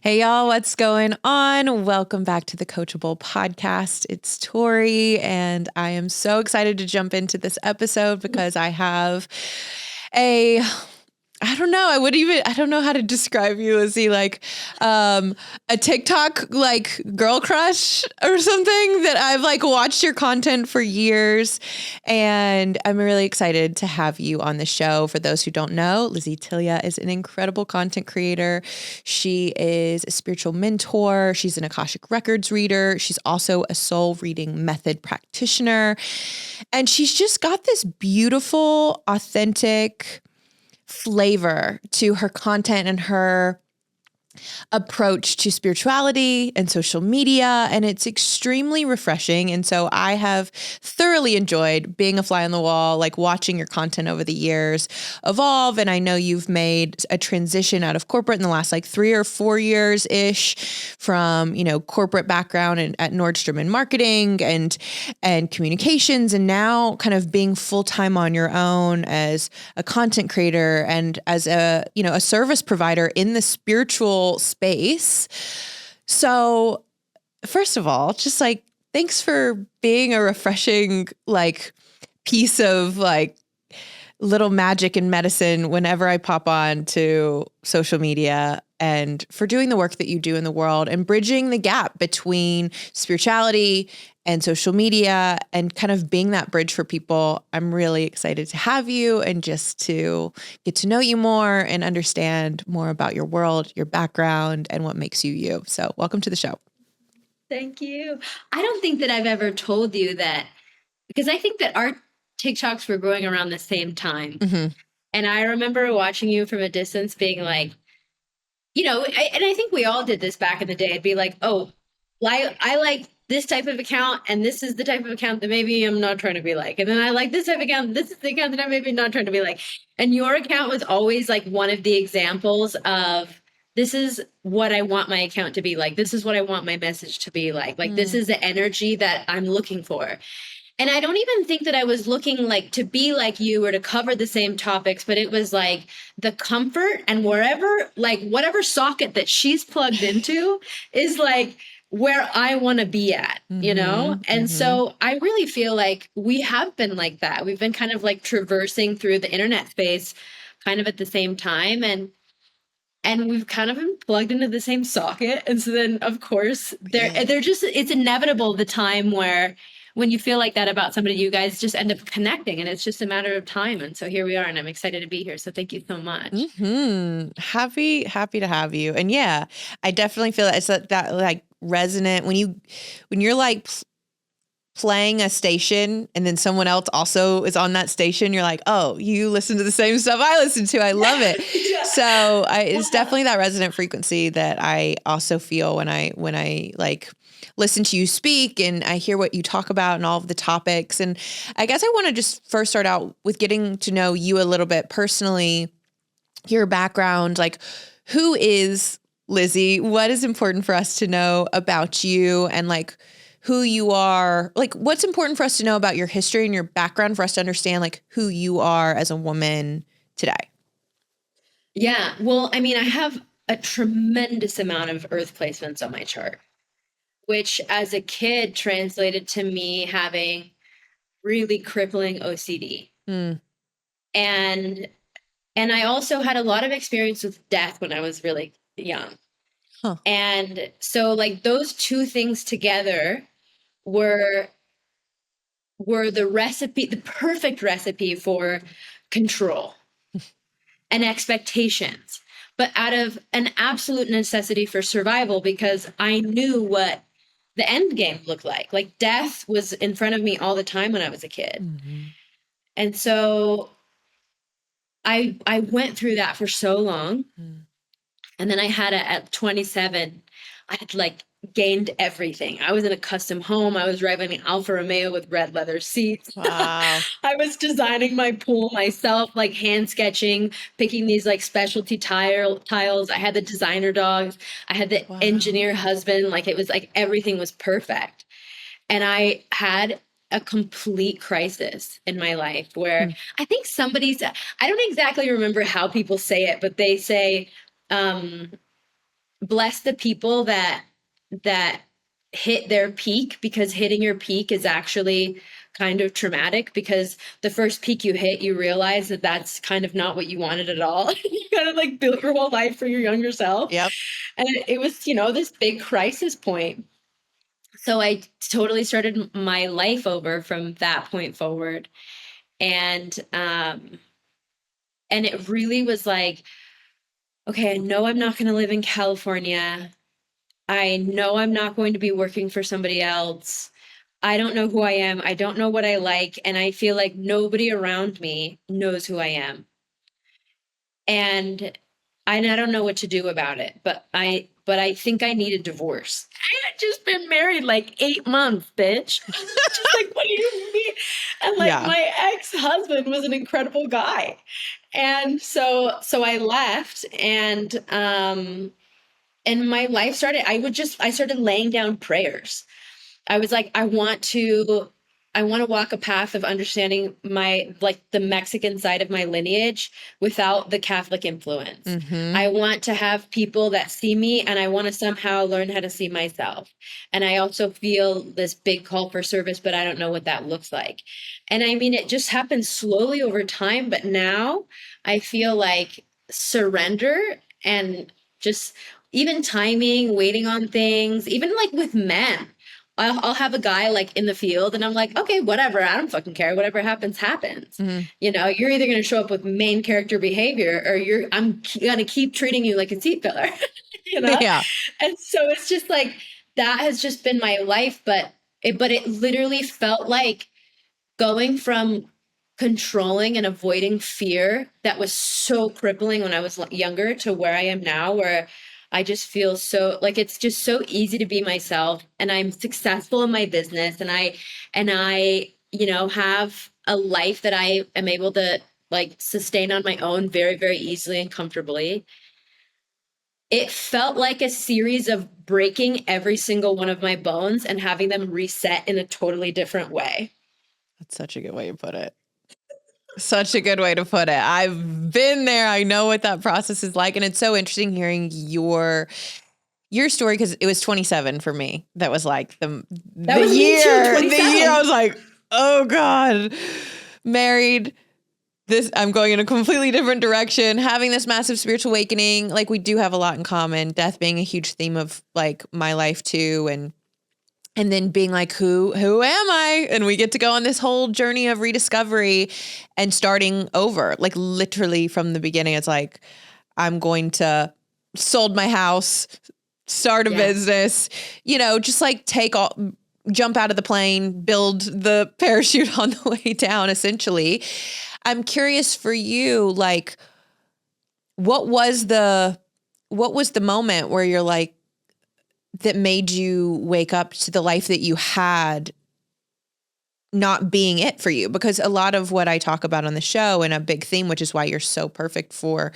Hey y'all, what's going on? Welcome back to the Coachable podcast. It's Tori, and I am so excited to jump into this episode because I have a I don't know how to describe you, Lizzie, a TikTok girl crush or something that I've watched your content for years. And I'm really excited to have you on the show. For those who don't know, Lizzie Tilia is an incredible content creator. She is a spiritual mentor. She's an Akashic Records reader. She's also a soul reading method practitioner. And she's just got this beautiful, authentic flavor to her content and her approach to spirituality and social media, and it's extremely refreshing. And so I have thoroughly enjoyed being a fly on the wall, watching your content over the years evolve. And I know you've made a transition out of corporate in the last 3 or 4 years ish from, corporate background and at Nordstrom in marketing and communications, and now kind of being full-time on your own as a content creator and as a service provider in the spiritual space. So first of all, just thanks for being a refreshing piece of little magic and medicine whenever I pop on to social media, and for doing the work that you do in the world and bridging the gap between spirituality and social media and kind of being that bridge for people. I'm really excited to have you and just to get to know you more and understand more about your world, your background, and what makes you you. So welcome to the show. Thank you. I don't think that I've ever told you that, because I think that our TikToks were growing around the same time. Mm-hmm. And I remember watching you from a distance being and I think we all did this back in the day. It'd be like, oh, I like this type of account, and this is the type of account that maybe I'm not trying to be like. And then I like this type of account, this is the account that I'm maybe not trying to be like. And your account was always one of the examples of, this is what I want my account to be like. This is what I want my message to be like. This is the energy that I'm looking for. And I don't even think that I was looking to be like you or to cover the same topics, but it was the comfort, and whatever socket that she's plugged into is where I want to be at, And so I really feel like we have been like that. We've been kind of traversing through the internet space kind of at the same time. And we've kind of been plugged into the same socket. And so then, of course, it's inevitable the time where when you feel like that about somebody, you guys just end up connecting, and it's just a matter of time. And so here we are, and I'm excited to be here. So thank you so much. Mm-hmm. Happy to have you. And yeah, I definitely feel that it's that resonant when you're playing a station and then someone else also is on that station. You're like, oh, you listen to the same stuff I listen to. I love it. Yeah. So it's definitely that resonant frequency that I also feel when I listen to you speak and I hear what you talk about and all of the topics. And I guess I want to just first start out with getting to know you a little bit personally, your background, who is Lizzie? What is important for us to know about you and who you are? What's important for us to know about your history and your background for us to understand who you are as a woman today? Yeah. Well, I mean, I have a tremendous amount of earth placements on my chart, which as a kid translated to me having really crippling OCD. Mm. And I also had a lot of experience with death when I was really young. Huh. And so those two things together were the perfect recipe for control and expectations, but out of an absolute necessity for survival, because I knew what the end game looked like. Death was in front of me all the time when I was a kid. Mm-hmm. And so I went through that for so long. Mm. And then I had at 27, I had gained everything. I was in a custom home. I was driving an Alfa Romeo with red leather seats. Wow. I was designing my pool myself, hand sketching, picking these specialty tiles. I had the designer dogs. I had the engineer husband. It was everything was perfect. And I had a complete crisis in my life where I think I don't exactly remember how people say it, but they say, bless the people that hit their peak, because hitting your peak is actually kind of traumatic, because the first peak you hit, you realize that that's kind of not what you wanted at all. You kind of like built your whole life for your younger self. Yep. And it was, you know, this big crisis point. So I totally started my life over from that point forward. And and it really was like, okay, I know I'm not going to live in California. I know I'm not going to be working for somebody else. I don't know who I am. I don't know what I like. And I feel like nobody around me knows who I am. And I don't know what to do about it, but I think I need a divorce. I had just been married like 8 months, bitch. Just like, what do you mean? And like Yeah. my ex-husband was an incredible guy. And so I left, and my life started, I started laying down prayers. I was like, I want to walk a path of understanding my, like, the Mexican side of my lineage without the Catholic influence. Mm-hmm. I want to have people that see me, and I want to somehow learn how to see myself. And I also feel this big call for service, but I don't know what that looks like. And I mean, it just happened slowly over time, but now I feel like surrender, and just even timing, waiting on things, even like with men. I'll have a guy like in the field, and I'm like, okay, whatever. I don't fucking care. Whatever happens, happens. Mm-hmm. You know, you're either going to show up with main character behavior, or I'm going to keep treating you like a seat filler, you know? Yeah. And so it's just like, that has just been my life. But it literally felt like going from controlling and avoiding fear that was so crippling when I was younger to where I am now, where I just feel so like it's just so easy to be myself, and I'm successful in my business, and I you know, have a life that I am able to like sustain on my own very, very easily and comfortably. It felt like a series of breaking every single one of my bones and having them reset in a totally different way. That's such a good way to put it. Such a good way to put it. I've been there. I know what that process is like. And it's so interesting hearing your story, because it was 27 for me. That was like the Was me too, year. The 27. year I was like, oh God, married. I'm going in a completely different direction, having this massive spiritual awakening. Like, we do have a lot in common, death being a huge theme of like my life too. And then being like, who am I? And we get to go on this whole journey of rediscovery and starting over, like literally from the beginning. It's like, I'm going to sold my house, start a Yeah. business, you know, just like jump out of the plane, build the parachute on the way down, essentially. I'm curious for you, like, what was the moment where you're like, that made you wake up to the life that you had not being it for you? Because a lot of what I talk about on the show, and a big theme, which is why you're so perfect for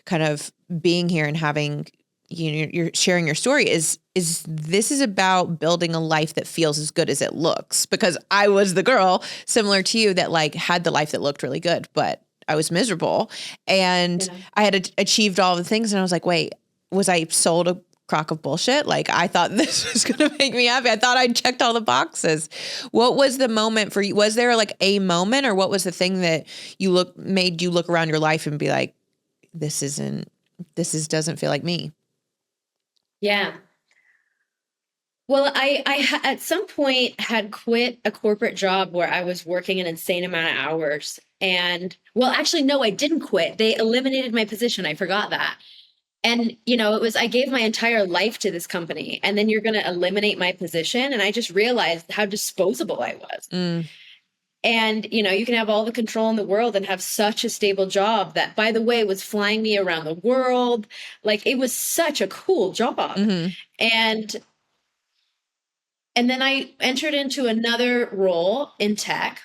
kind of being here and having, you know, you're sharing your story, is this is about building a life that feels as good as it looks. Because I was the girl similar to you that like had the life that looked really good, but I was miserable, and Yeah. I had achieved all the things. And I was like, wait, was I sold a crock of bullshit? Like, I thought this was going to make me happy. I thought I'd checked all the boxes. What was the moment for you? Was there like a moment, or what was the thing that made you look around your life and be like, this doesn't feel like me? Yeah. Well, at some point had quit a corporate job where I was working an insane amount of hours. And well, actually, no, I didn't quit. They eliminated my position. I forgot that. And, you know, I gave my entire life to this company, and then you're going to eliminate my position. And I just realized how disposable I was. Mm, And, you know, you can have all the control in the world and have such a stable job that, by the way, was flying me around the world. Like, it was such a cool job. mm-hmm. And And then I entered into another role in tech.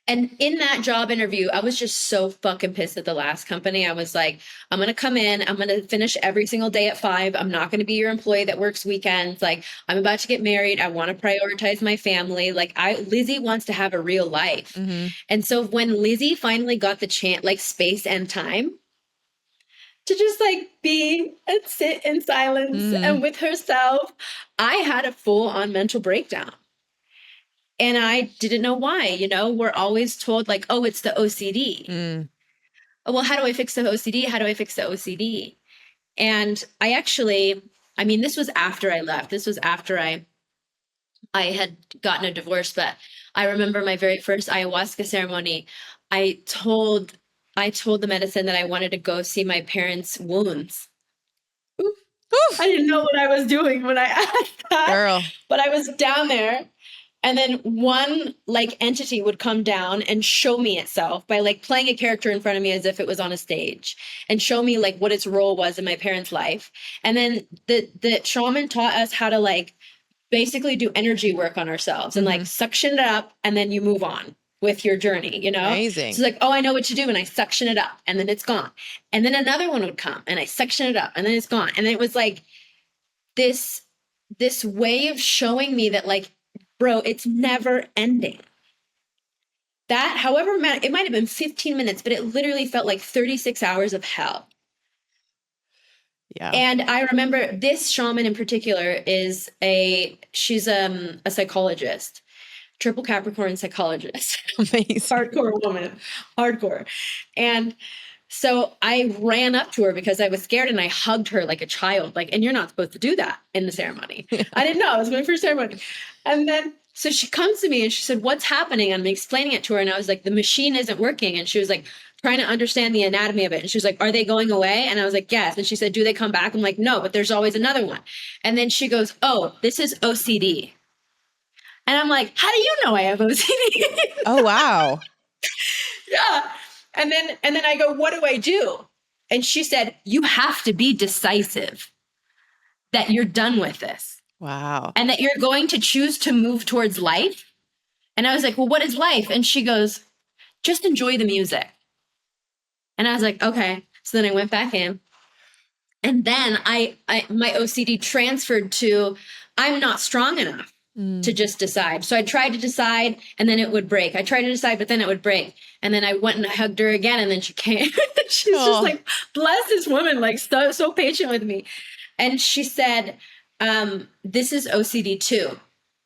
And in that job interview, I was just so fucking pissed at the last company. I was like, I'm going to come in, I'm going to finish every single day at 5. I'm not going to be your employee that works weekends. Like, I'm about to get married. I want to prioritize my family. Like, Lizzie wants to have a real life. Mm-hmm. And so when Lizzie finally got the chance, like space and time to just like be and sit in silence and with herself. I had a full on mental breakdown. And I didn't know why. We're always told like, oh, it's the OCD. Oh, well, how do I fix the OCD? How do I fix the OCD? And this was after I left. This was after I had gotten a divorce, but I remember my very first ayahuasca ceremony. I told the medicine that I wanted to go see my parents' wounds. I didn't know what I was doing when I asked that. Girl. But I was down there, and then one like entity would come down and show me itself by like playing a character in front of me as if it was on a stage, and show me like what its role was in my parents' life. And then the shaman taught us how to like basically do energy work on ourselves and like suction it up, and then you move on with your journey, Amazing. So like, oh, I know what to do. And I suction it up, and then it's gone. And then another one would come, and I suction it up, and then it's gone. And it was like this way of showing me that like, bro, it's never ending. That, however, it might have been 15 minutes, but it literally felt like 36 hours of hell. Yeah. And I remember this shaman in particular she's a psychologist, triple Capricorn psychologist. Amazing. Hardcore woman, hardcore. And so I ran up to her because I was scared, and I hugged her like a child. Like, and you're not supposed to do that in the ceremony. I didn't know. It was my first ceremony. And then, so she comes to me and she said, what's happening? I'm explaining it to her. And I was like, the machine isn't working. And she was like, trying to understand the anatomy of it. And she was like, are they going away? And I was like, yes. And she said, do they come back? I'm like, no, but there's always another one. And then she goes, oh, this is OCD. And I'm like, how do you know I have OCD? Oh, wow. Yeah. And then I go, what do I do? And she said, you have to be decisive that you're done with this. Wow. And that you're going to choose to move towards life. And I was like, well, what is life? And she goes, just enjoy the music. And I was like, okay. So then I went back in. And then my OCD transferred to, I'm not strong enough to just decide. So I tried to decide, and then it would break. I tried to decide, but then it would break. And then I went and I hugged her again, and then she came. She's just like, bless this woman, like so patient with me. And she said, this is OCD too.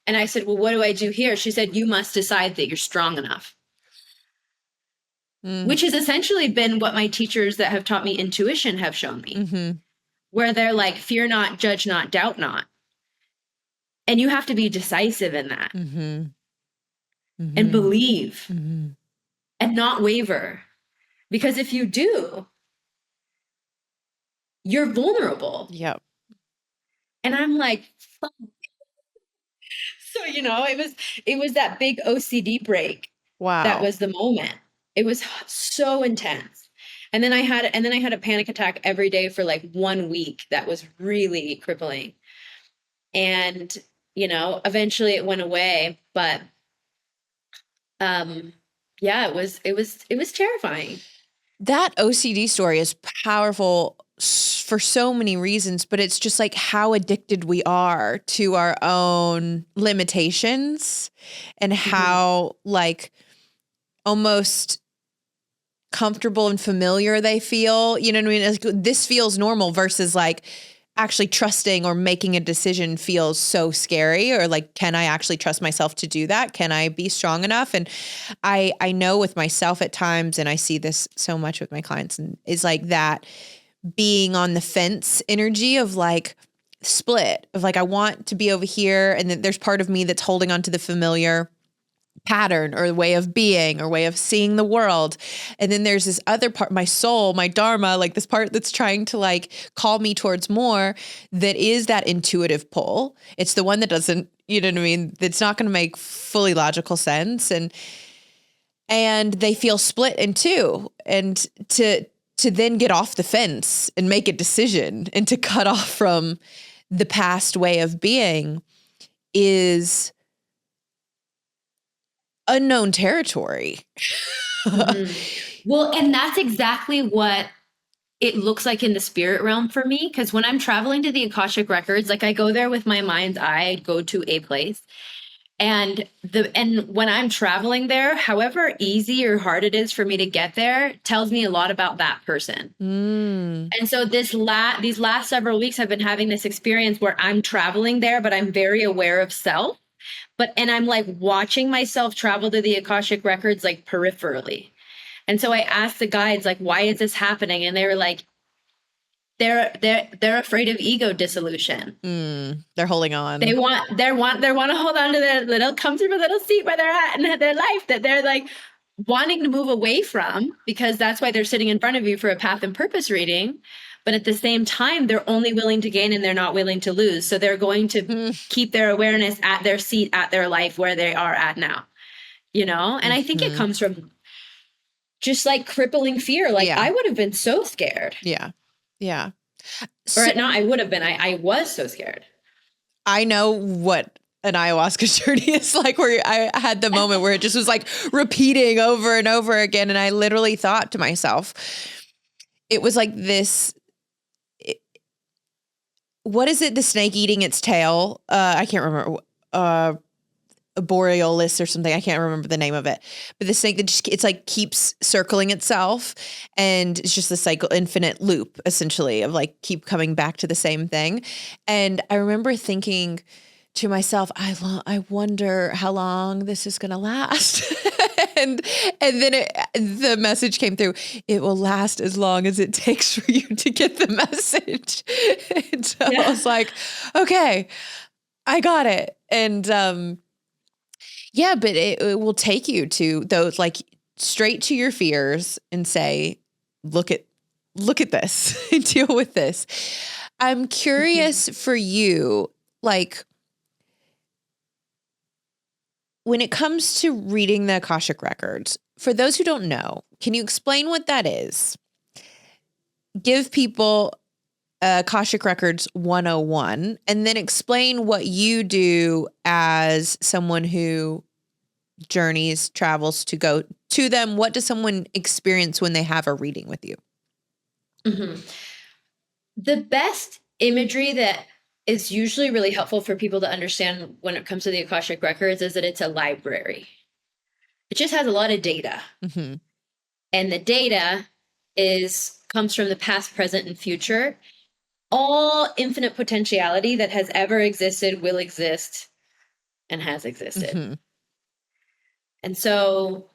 And I said, well, what do I do here? She said, you must decide that you're strong enough. Which has essentially been what my teachers that have taught me intuition have shown me, where they're like, fear not, judge not, doubt not. And you have to be decisive in that and believe and not waver. Because if you do, you're vulnerable. Yep. And I'm like, fuck. So, it was that big OCD break. Wow. That was the moment. It was so intense. And then I had a panic attack every day for like 1 week. That was really crippling. And, eventually it went away, but yeah, it was terrifying. That OCD story is powerful for so many reasons, but it's just like how addicted we are to our own limitations and how like almost comfortable and familiar they feel. You know what I mean? Like, this feels normal versus like actually trusting or making a decision feels so scary, or like, can I actually trust myself to do that? Can I be strong enough? And I know with myself at times, and I see this so much with my clients, and is like that being on the fence energy of like split of like, I want to be over here. And then there's part of me that's holding on to the familiar pattern or way of being or way of seeing the world. And then there's this other part, my soul, my dharma, like this part that's trying to like call me towards more, that is that intuitive pull. It's the one that doesn't, you know what I mean? That's not going to make fully logical sense. And they feel split in two. And to then get off the fence and make a decision and to cut off from the past way of being is unknown territory. Well, and that's exactly what it looks like in the spirit realm for me. Because when I'm traveling to the Akashic Records, like I go there with my mind's eye, I go to a place. And when I'm traveling there, however easy or hard it is for me to get there, tells me a lot about that person. And so these last several weeks, I've been having this experience where I'm traveling there, but I'm very aware of self. And I'm like watching myself travel to the Akashic Records like peripherally. And so I asked the guides, like, why is this happening? And they were like, they're afraid of ego dissolution. They're holding on. They want to hold on to their little comfortable little seat where they're at in their life that they're like wanting to move away from, because that's why they're sitting in front of you for a path and purpose reading. But at the same time, they're only willing to gain and they're not willing to lose. So they're going to keep their awareness at their seat, at their life where they are at now, you know? And I think it comes from just like crippling fear. Like I would have been so scared. Yeah. Yeah. Or not, I would have been. I was so scared. I know what an ayahuasca journey is like, where I had the moment where it just was like repeating over and over again. And I literally thought to myself, it was like this, what is it? The snake eating its tail? I can't remember. A Borealis or something. I can't remember the name of it, but the snake that just, it's like keeps circling itself, and it's just the cycle, infinite loop essentially of like keep coming back to the same thing. And I remember thinking to myself, I wonder how long this is going to last. and then the message came through. It will last as long as it takes for you to get the message. And so I was like, okay, I got it. And, yeah, but it will take you to those, like, straight to your fears and say, look at this and deal with this. I'm curious for you, like, when it comes to reading the Akashic Records, for those who don't know, can you explain what that is? Give people Akashic Records 101, and then explain what you do as someone who journeys, travels to go to them. What does someone experience when they have a reading with you? The best imagery that is usually really helpful for people to understand when it comes to the Akashic Records is that it's a library. It just has a lot of data. And the data comes from the past, present, and future. All infinite potentiality that has ever existed, will exist, and has existed. And so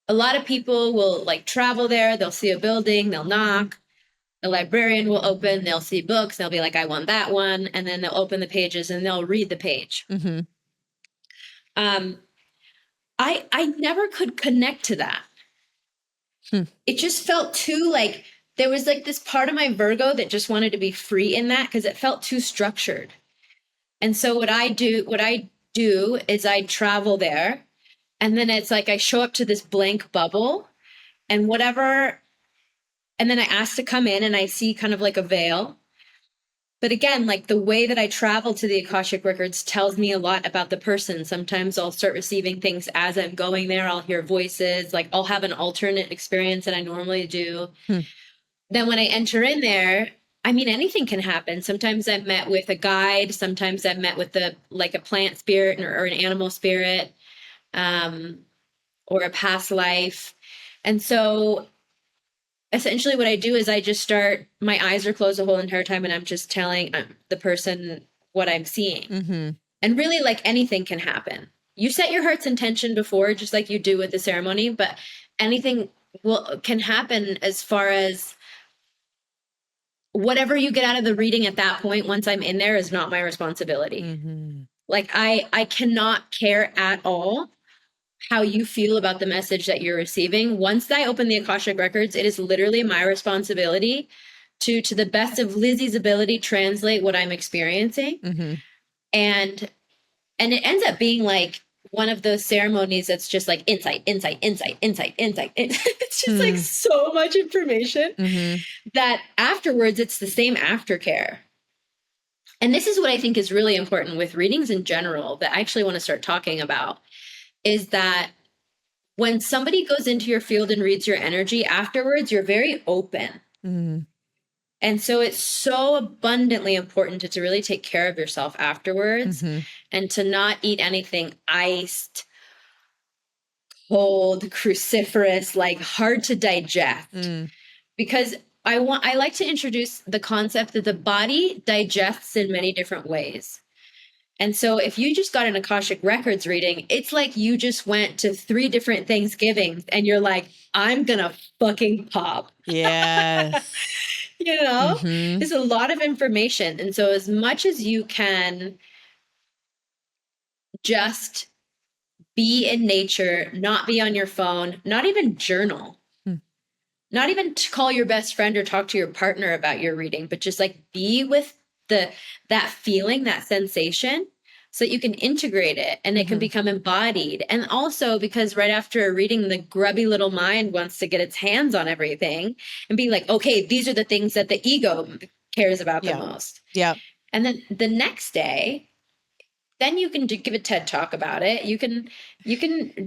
a lot of people will like travel there. They'll see a building, they'll knock, a librarian will open, they'll see books, they'll be like, I want that one. And then they'll open the pages and they'll read the page. I never could connect to that. It just felt too like, there was like this part of my Virgo that just wanted to be free in that because it felt too structured. And so what I do is I travel there, and then it's like I show up to this blank bubble and whatever, and then I ask to come in and I see kind of like a veil. But again, like the way that I travel to the Akashic Records tells me a lot about the person. Sometimes I'll start receiving things as I'm going there. I'll hear voices, like I'll have an alternate experience than I normally do. Then when I enter in there, I mean, anything can happen. Sometimes I'm met with a guide. Sometimes I'm met with a plant spirit or an animal spirit, or a past life. And so essentially what I do is I just start, my eyes are closed the whole entire time, and I'm just telling the person what I'm seeing. And really, like, anything can happen. You set your heart's intention before, just like you do with the ceremony, but anything can happen as far as whatever you get out of the reading at that point, once I'm in there, is not my responsibility. Like I cannot care at all how you feel about the message that you're receiving. Once I open the Akashic Records, it is literally my responsibility to the best of Lizzie's ability, translate what I'm experiencing. And it ends up being like one of those ceremonies that's just like insight. It's just like so much information that afterwards it's the same aftercare. And this is what I think is really important with readings in general that I actually want to start talking about, is that when somebody goes into your field and reads your energy afterwards, you're very open. And And so it's so abundantly important to really take care of yourself afterwards, and to not eat anything iced, cold, cruciferous, like hard to digest. Because I like to introduce the concept that the body digests in many different ways. And so if you just got an Akashic Records reading, it's like you just went to 3 different Thanksgivings and you're like, I'm gonna fucking pop. Yes. You know, there's a lot of information. And so as much as you can just be in nature, not be on your phone, not even journal, not even to call your best friend or talk to your partner about your reading, but just like be with that feeling, that sensation, so that you can integrate it and it can become embodied. And also because right after a reading, the grubby little mind wants to get its hands on everything and be like, okay, these are the things that the ego cares about the most. Yeah. And then the next day, then you can give a TED talk about it. You can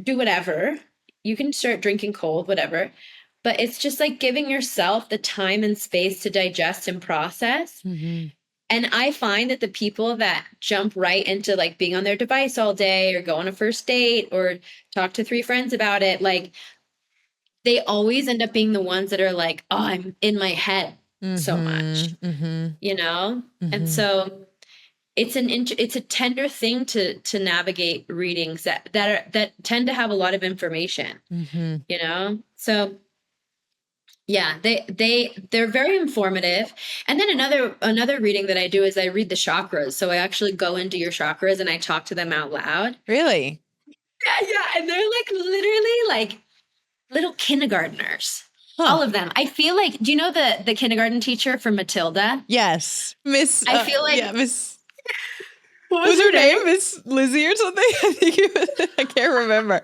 do whatever. You can start drinking cold, whatever. But it's just like giving yourself the time and space to digest and process. And I find that the people that jump right into like being on their device all day or go on a first date or talk to 3 friends about it, like they always end up being the ones that are like, oh, I'm in my head so much, you know? And so it's a tender thing to navigate readings that tend to have a lot of information, you know? So yeah, they're very informative. And then another reading that I do is I read the chakras. So I actually go into your chakras and I talk to them out loud. Really? Yeah, and they're like literally like little kindergartners. All of them. I feel like, do you know the kindergarten teacher from Matilda? Yes. Miss I feel like Miss what was her name? Miss Lizzie or something? I think it was, I can't remember.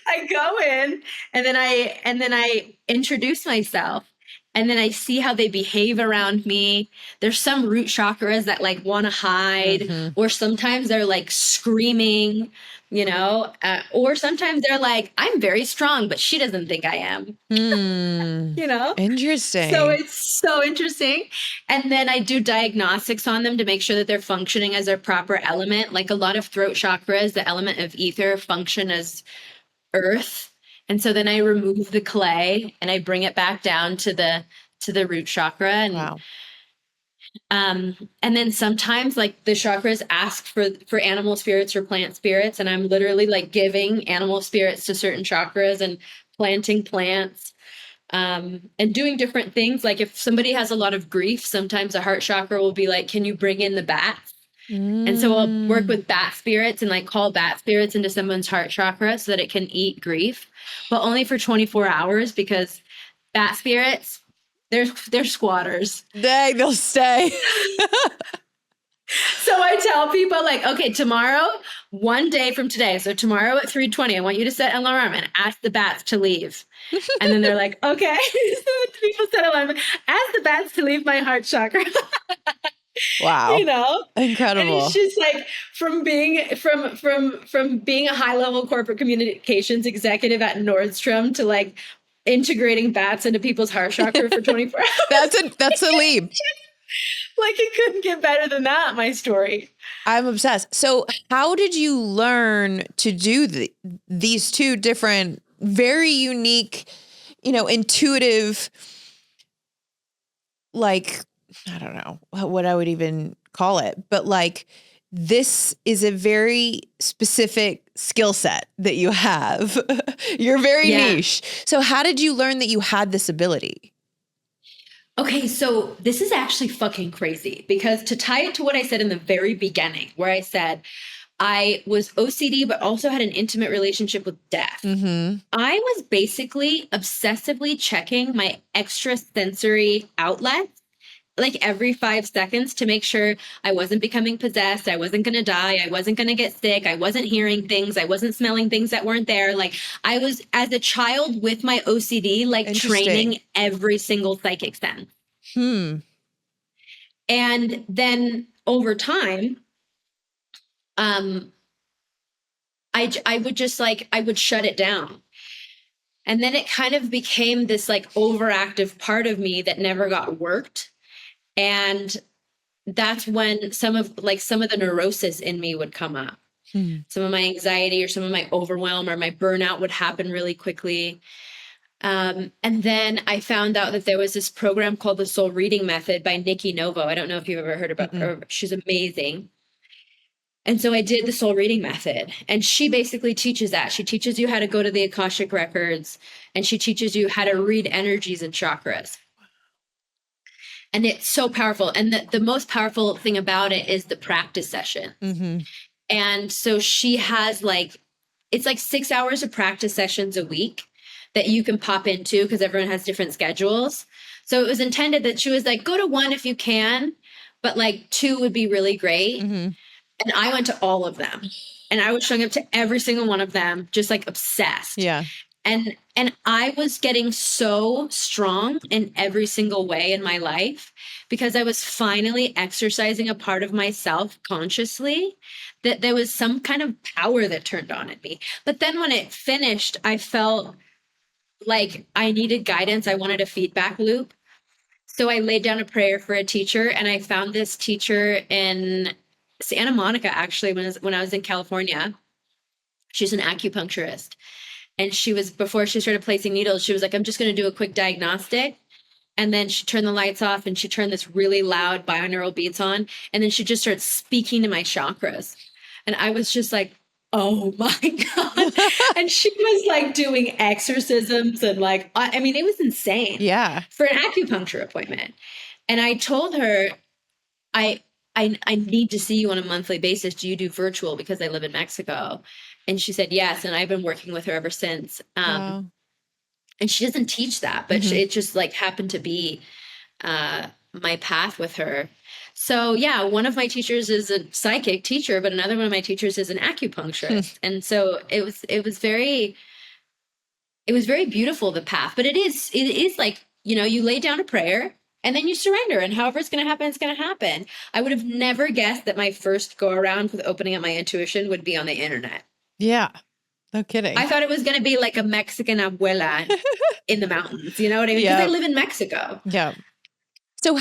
I go in and then I introduce myself and then I see how they behave around me. There's some root chakras that like want to hide, or sometimes they're like screaming, you know, or sometimes they're like, I'm very strong, but she doesn't think I am. You know? Interesting. So it's so interesting. And then I do diagnostics on them to make sure that they're functioning as their proper element. Like a lot of throat chakras, the element of ether function as earth. And so then I remove the clay and I bring it back down to the root chakra. And wow. And then sometimes like the chakras ask for animal spirits or plant spirits. And I'm literally like giving animal spirits to certain chakras and planting plants. And doing different things. Like if somebody has a lot of grief, sometimes the heart chakra will be like, can you bring in the bats? And so I'll work with bat spirits and like call bat spirits into someone's heart chakra so that it can eat grief, but only for 24 hours because bat spirits, they're squatters. They'll stay. So I tell people like, okay, tomorrow, one day from today. So tomorrow at 3:20, I want you to set an alarm and ask the bats to leave. And then they're like, okay. So people set alarm, ask the bats to leave my heart chakra. Wow. You know? Incredible. And it's just like from being a high level corporate communications executive at Nordstrom to like integrating bats into people's heart chakra for 24 hours. That's a leap. Like it couldn't get better than that, my story. I'm obsessed. So how did you learn to do these 2 different, very unique, intuitive, like, I don't know what I would even call it, but like, this is a very specific skill set that you have. You're very niche. So how did you learn that you had this ability? Okay, so this is actually fucking crazy because to tie it to what I said in the very beginning, where I said I was OCD, but also had an intimate relationship with death. I was basically obsessively checking my extrasensory outlets like every 5 seconds to make sure I wasn't becoming possessed. I wasn't going to die. I wasn't going to get sick. I wasn't hearing things. I wasn't smelling things that weren't there. Like I was, as a child with my OCD, like training every single psychic sense. And then over time, I would just like, I would shut it down. And then it kind of became this like overactive part of me that never got worked. And that's when some of the neurosis in me would come up. Some of my anxiety or some of my overwhelm or my burnout would happen really quickly. And then I found out that there was this program called the Soul Reading Method by Nikki Novo. I don't know if you've ever heard about her. She's amazing. And so I did the Soul Reading Method, and she basically teaches that. She teaches you how to go to the Akashic Records, and she teaches you how to read energies and chakras. And it's so powerful. And the most powerful thing about it is the practice session. And so she has it's like 6 hours of practice sessions a week that you can pop into because everyone has different schedules. So it was intended that she was like, go to one if you can, but like 2 would be really great. And I went to all of them, and I was showing up to every single one of them, just like obsessed. Yeah. And I was getting so strong in every single way in my life because I was finally exercising a part of myself consciously, that there was some kind of power that turned on in me. But then when it finished, I felt like I needed guidance. I wanted a feedback loop. So I laid down a prayer for a teacher, and I found this teacher in Santa Monica, actually, when I was in California. She's an acupuncturist. And she was, before she started placing needles, she was like, I'm just going to do a quick diagnostic. And then she turned the lights off, and she turned this really loud binaural beats on. And then she just started speaking to my chakras. And I was just like, oh my God. And she was like doing exorcisms and I mean, it was insane. Yeah. For an acupuncture appointment. And I told her, I need to see you on a monthly basis. Do you do virtual? Because I live in Mexico. And she said, yes. And I've been working with her ever since. Wow. And she doesn't teach that, but it just happened to be my path with her. So yeah, one of my teachers is a psychic teacher, but another one of my teachers is an acupuncturist. And so it was very beautiful, the path. But it is like, you lay down a prayer and then you surrender, and however it's going to happen, it's going to happen. I would have never guessed that my first go around with opening up my intuition would be on the internet. Yeah. No kidding. I thought it was going to be like a Mexican abuela in the mountains. You know what I mean? Because I live in Mexico. Yeah. So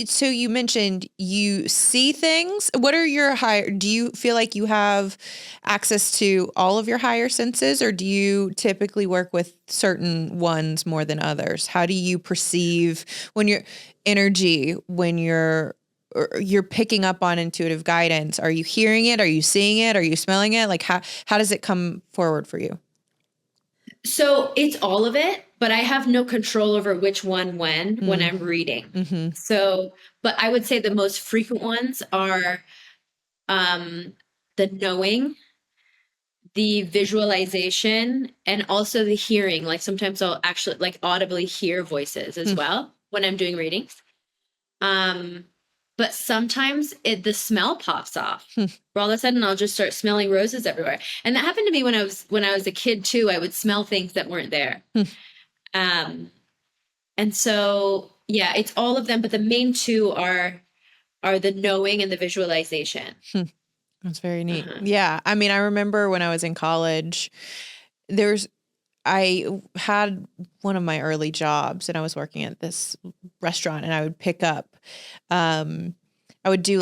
so you mentioned you see things. What are your do you feel like you have access to all of your higher senses, or do you typically work with certain ones more than others? How do you perceive when you're picking up on intuitive guidance? Are you hearing it? Are you seeing it? Are you smelling it? Like how does it come forward for you? So it's all of it, but I have no control over which one when I'm reading. So, but I would say the most frequent ones are the knowing, the visualization, and also the hearing. Like sometimes I'll actually audibly hear voices as well when I'm doing readings. But sometimes the smell pops off. Where all of a sudden I'll just start smelling roses everywhere. And that happened to me when I was a kid too. I would smell things that weren't there. And so, yeah, it's all of them. But the main 2 are the knowing and the visualization. That's very neat. Yeah. I mean, I remember when I was in college, I had one of my early jobs, and I was working at this restaurant, and I would pick up, I would do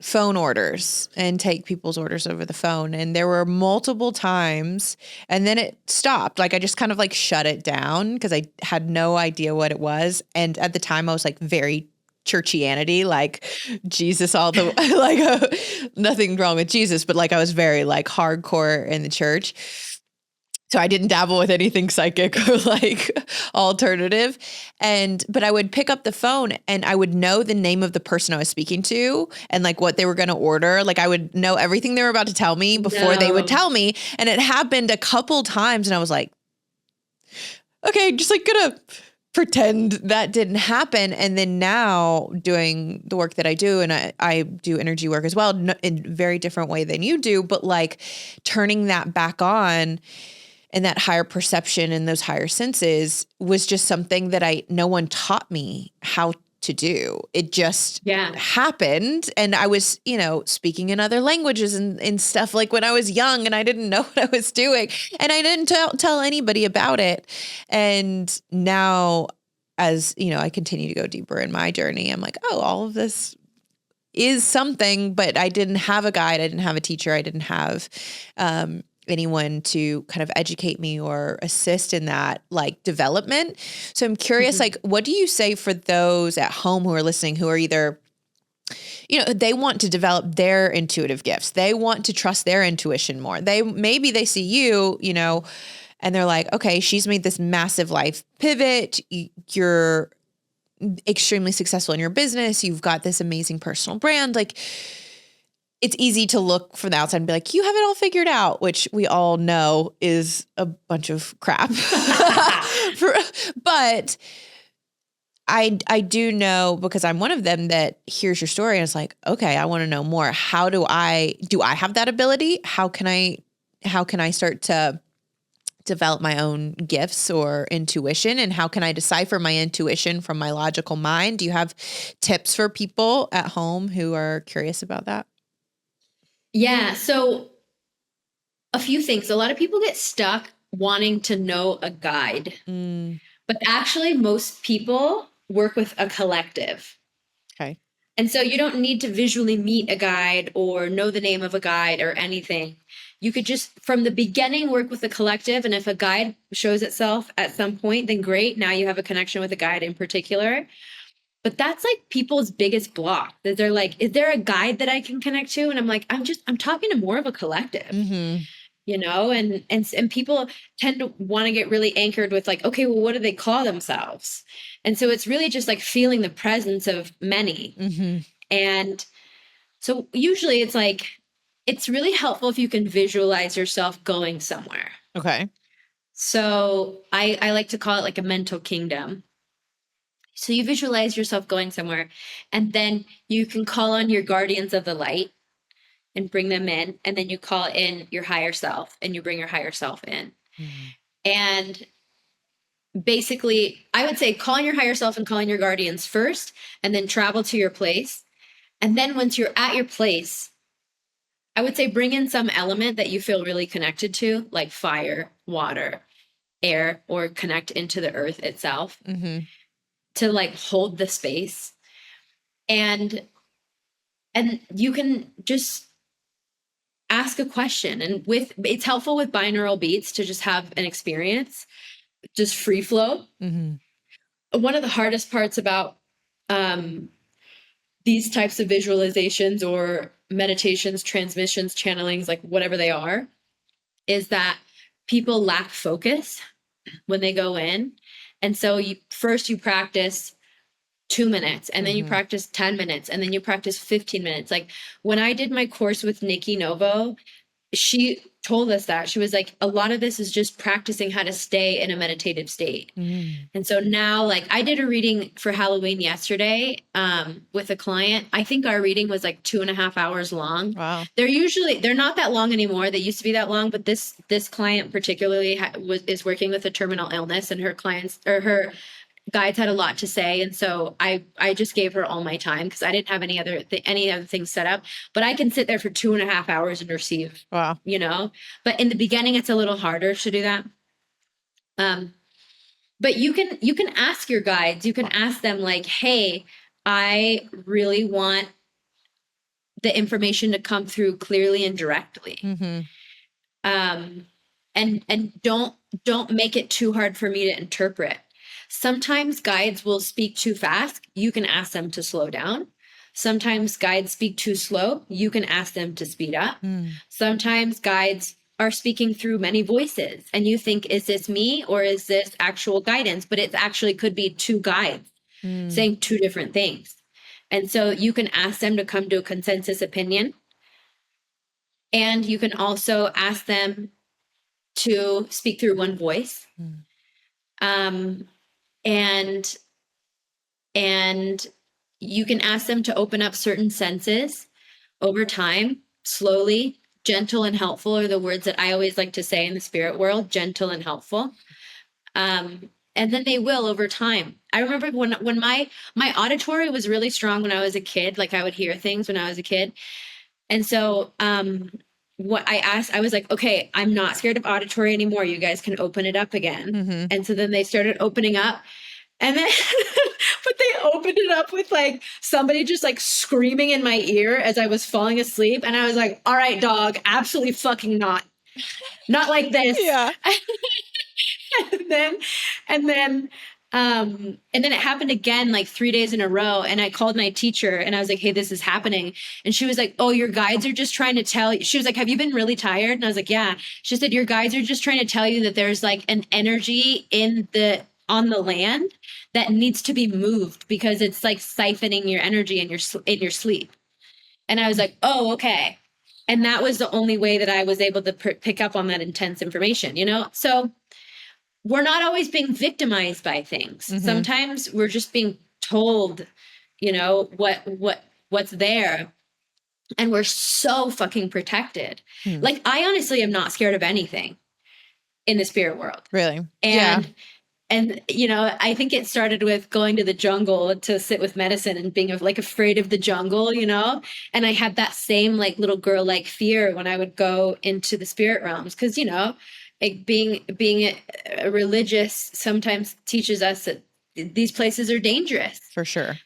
phone orders and take people's orders over the phone. And there were multiple times, and then it stopped. I just kind of shut it down because I had no idea what it was. And at the time I was very churchianity, Jesus, all the, nothing wrong with Jesus, but I was very hardcore in the church. So I didn't dabble with anything psychic or alternative. But I would pick up the phone, and I would know the name of the person I was speaking to and what they were going to order. I would know everything they were about to tell me before they would tell me. And it happened a couple times, and I was like, okay, just gonna pretend that didn't happen. And then now doing the work that I do, and I do energy work as well in a very different way than you do, but turning that back on, and that higher perception and those higher senses was just something that no one taught me how to do. It just happened. And I was, speaking in other languages and stuff when I was young, and I didn't know what I was doing, and I didn't tell anybody about it. And now as, you know, I continue to go deeper in my journey, I'm like, oh, all of this is something, but I didn't have a guide. I didn't have a teacher. I didn't have anyone to kind of educate me or assist in that like development. So I'm curious, like, what do you say for those at home who are listening, who are either, you know, they want to develop their intuitive gifts. They want to trust their intuition more. Maybe they see you, you know, and they're like, okay, she's made this massive life pivot. You're extremely successful in your business. You've got this amazing personal brand. Like, it's easy to look from the outside and be like, you have it all figured out, which we all know is a bunch of crap. But I do know, because I'm one of them that hears your story and it's like, okay, I want to know more. How do I have that ability? How can I start to develop my own gifts or intuition? And how can I decipher my intuition from my logical mind? Do you have tips for people at home who are curious about that? Yeah. So a few things. A lot of people get stuck wanting to know a guide, but actually most people work with a collective. Okay. And so you don't need to visually meet a guide or know the name of a guide or anything. You could just from the beginning work with the collective. And if a guide shows itself at some point, then great. Now you have a connection with a guide in particular. But that's like people's biggest block, that they're like, is there a guide that I can connect to? And I'm like, I'm talking to more of a collective, you know, and people tend to want to get really anchored with like, okay, well, what do they call themselves? And so it's really just like feeling the presence of many. And so usually it's like, it's really helpful if you can visualize yourself going somewhere. Okay. So I like to call it like a mental kingdom. So you visualize yourself going somewhere, and then you can call on your guardians of the light and bring them in. And then you call in your higher self and you bring your higher self in. And basically, I would say call in your higher self and call in your guardians first, and then travel to your place. And then once you're at your place, I would say bring in some element that you feel really connected to, like fire, water, air, or connect into the earth itself. To like hold the space, and you can just ask a question. And it's helpful with binaural beats to just have an experience, just free flow. One of the hardest parts about these types of visualizations or meditations, transmissions, channelings, like whatever they are, is that people lack focus when they go in. And so you practice 2 minutes, and then you practice 10 minutes, and then you practice 15 minutes. Like when I did my course with Nikki Novo, she told us that she was like, a lot of this is just practicing how to stay in a meditative state. And so now, like I did a reading for Halloween yesterday with a client. I think our reading was like 2.5 hours long. Wow. They're not that long anymore. They used to be that long, but this client particularly is working with a terminal illness, and her guides had a lot to say. And so I just gave her all my time because I didn't have any other things set up, but I can sit there for 2.5 hours and receive. Wow. You know, but in the beginning, it's a little harder to do that. But you can ask your guides, you can ask them like, hey, I really want the information to come through clearly and directly. And don't make it too hard for me to interpret. Sometimes guides will speak too fast. You can ask them to slow down. Sometimes guides speak too slow. You can ask them to speed up. Sometimes guides are speaking through many voices, and you think, is this me or is this actual guidance? But it actually could be two guides saying two different things. And so you can ask them to come to a consensus opinion. And you can also ask them to speak through one voice. And you can ask them to open up certain senses over time, slowly. Gentle and helpful are the words that I always like to say in the spirit world, gentle and helpful. And then they will over time. I remember when my auditory was really strong when I was a kid, like I would hear things when I was a kid. And so what I asked, I was like, okay, I'm not scared of auditory anymore. You guys can open it up again. And so then they started opening up. And then, but they opened it up with like somebody just like screaming in my ear as I was falling asleep. And I was like, all right, dog, absolutely fucking not. Not like this. Yeah. and then, and then, and then it happened again like 3 days in a row. And I called my teacher and I was like, hey, this is happening. And she was like, oh, your guides are just trying to tell you. She was like, have you been really tired? And I was like, yeah. She said, your guides are just trying to tell you that there's like an energy on the land that needs to be moved because it's like siphoning your energy in your sleep. And I was like, oh, okay. And that was the only way that I was able to pick up on that intense information, you know? So we're not always being victimized by things. Mhm. Sometimes we're just being told, you know, what's there. And we're so fucking protected. Hmm. Like, I honestly am not scared of anything in the spirit world. Really? And you know, I think it started with going to the jungle to sit with medicine and being like afraid of the jungle, you know? And I had that same like little girl like fear when I would go into the spirit realms because, you know, like being a religious sometimes teaches us that these places are dangerous. For sure.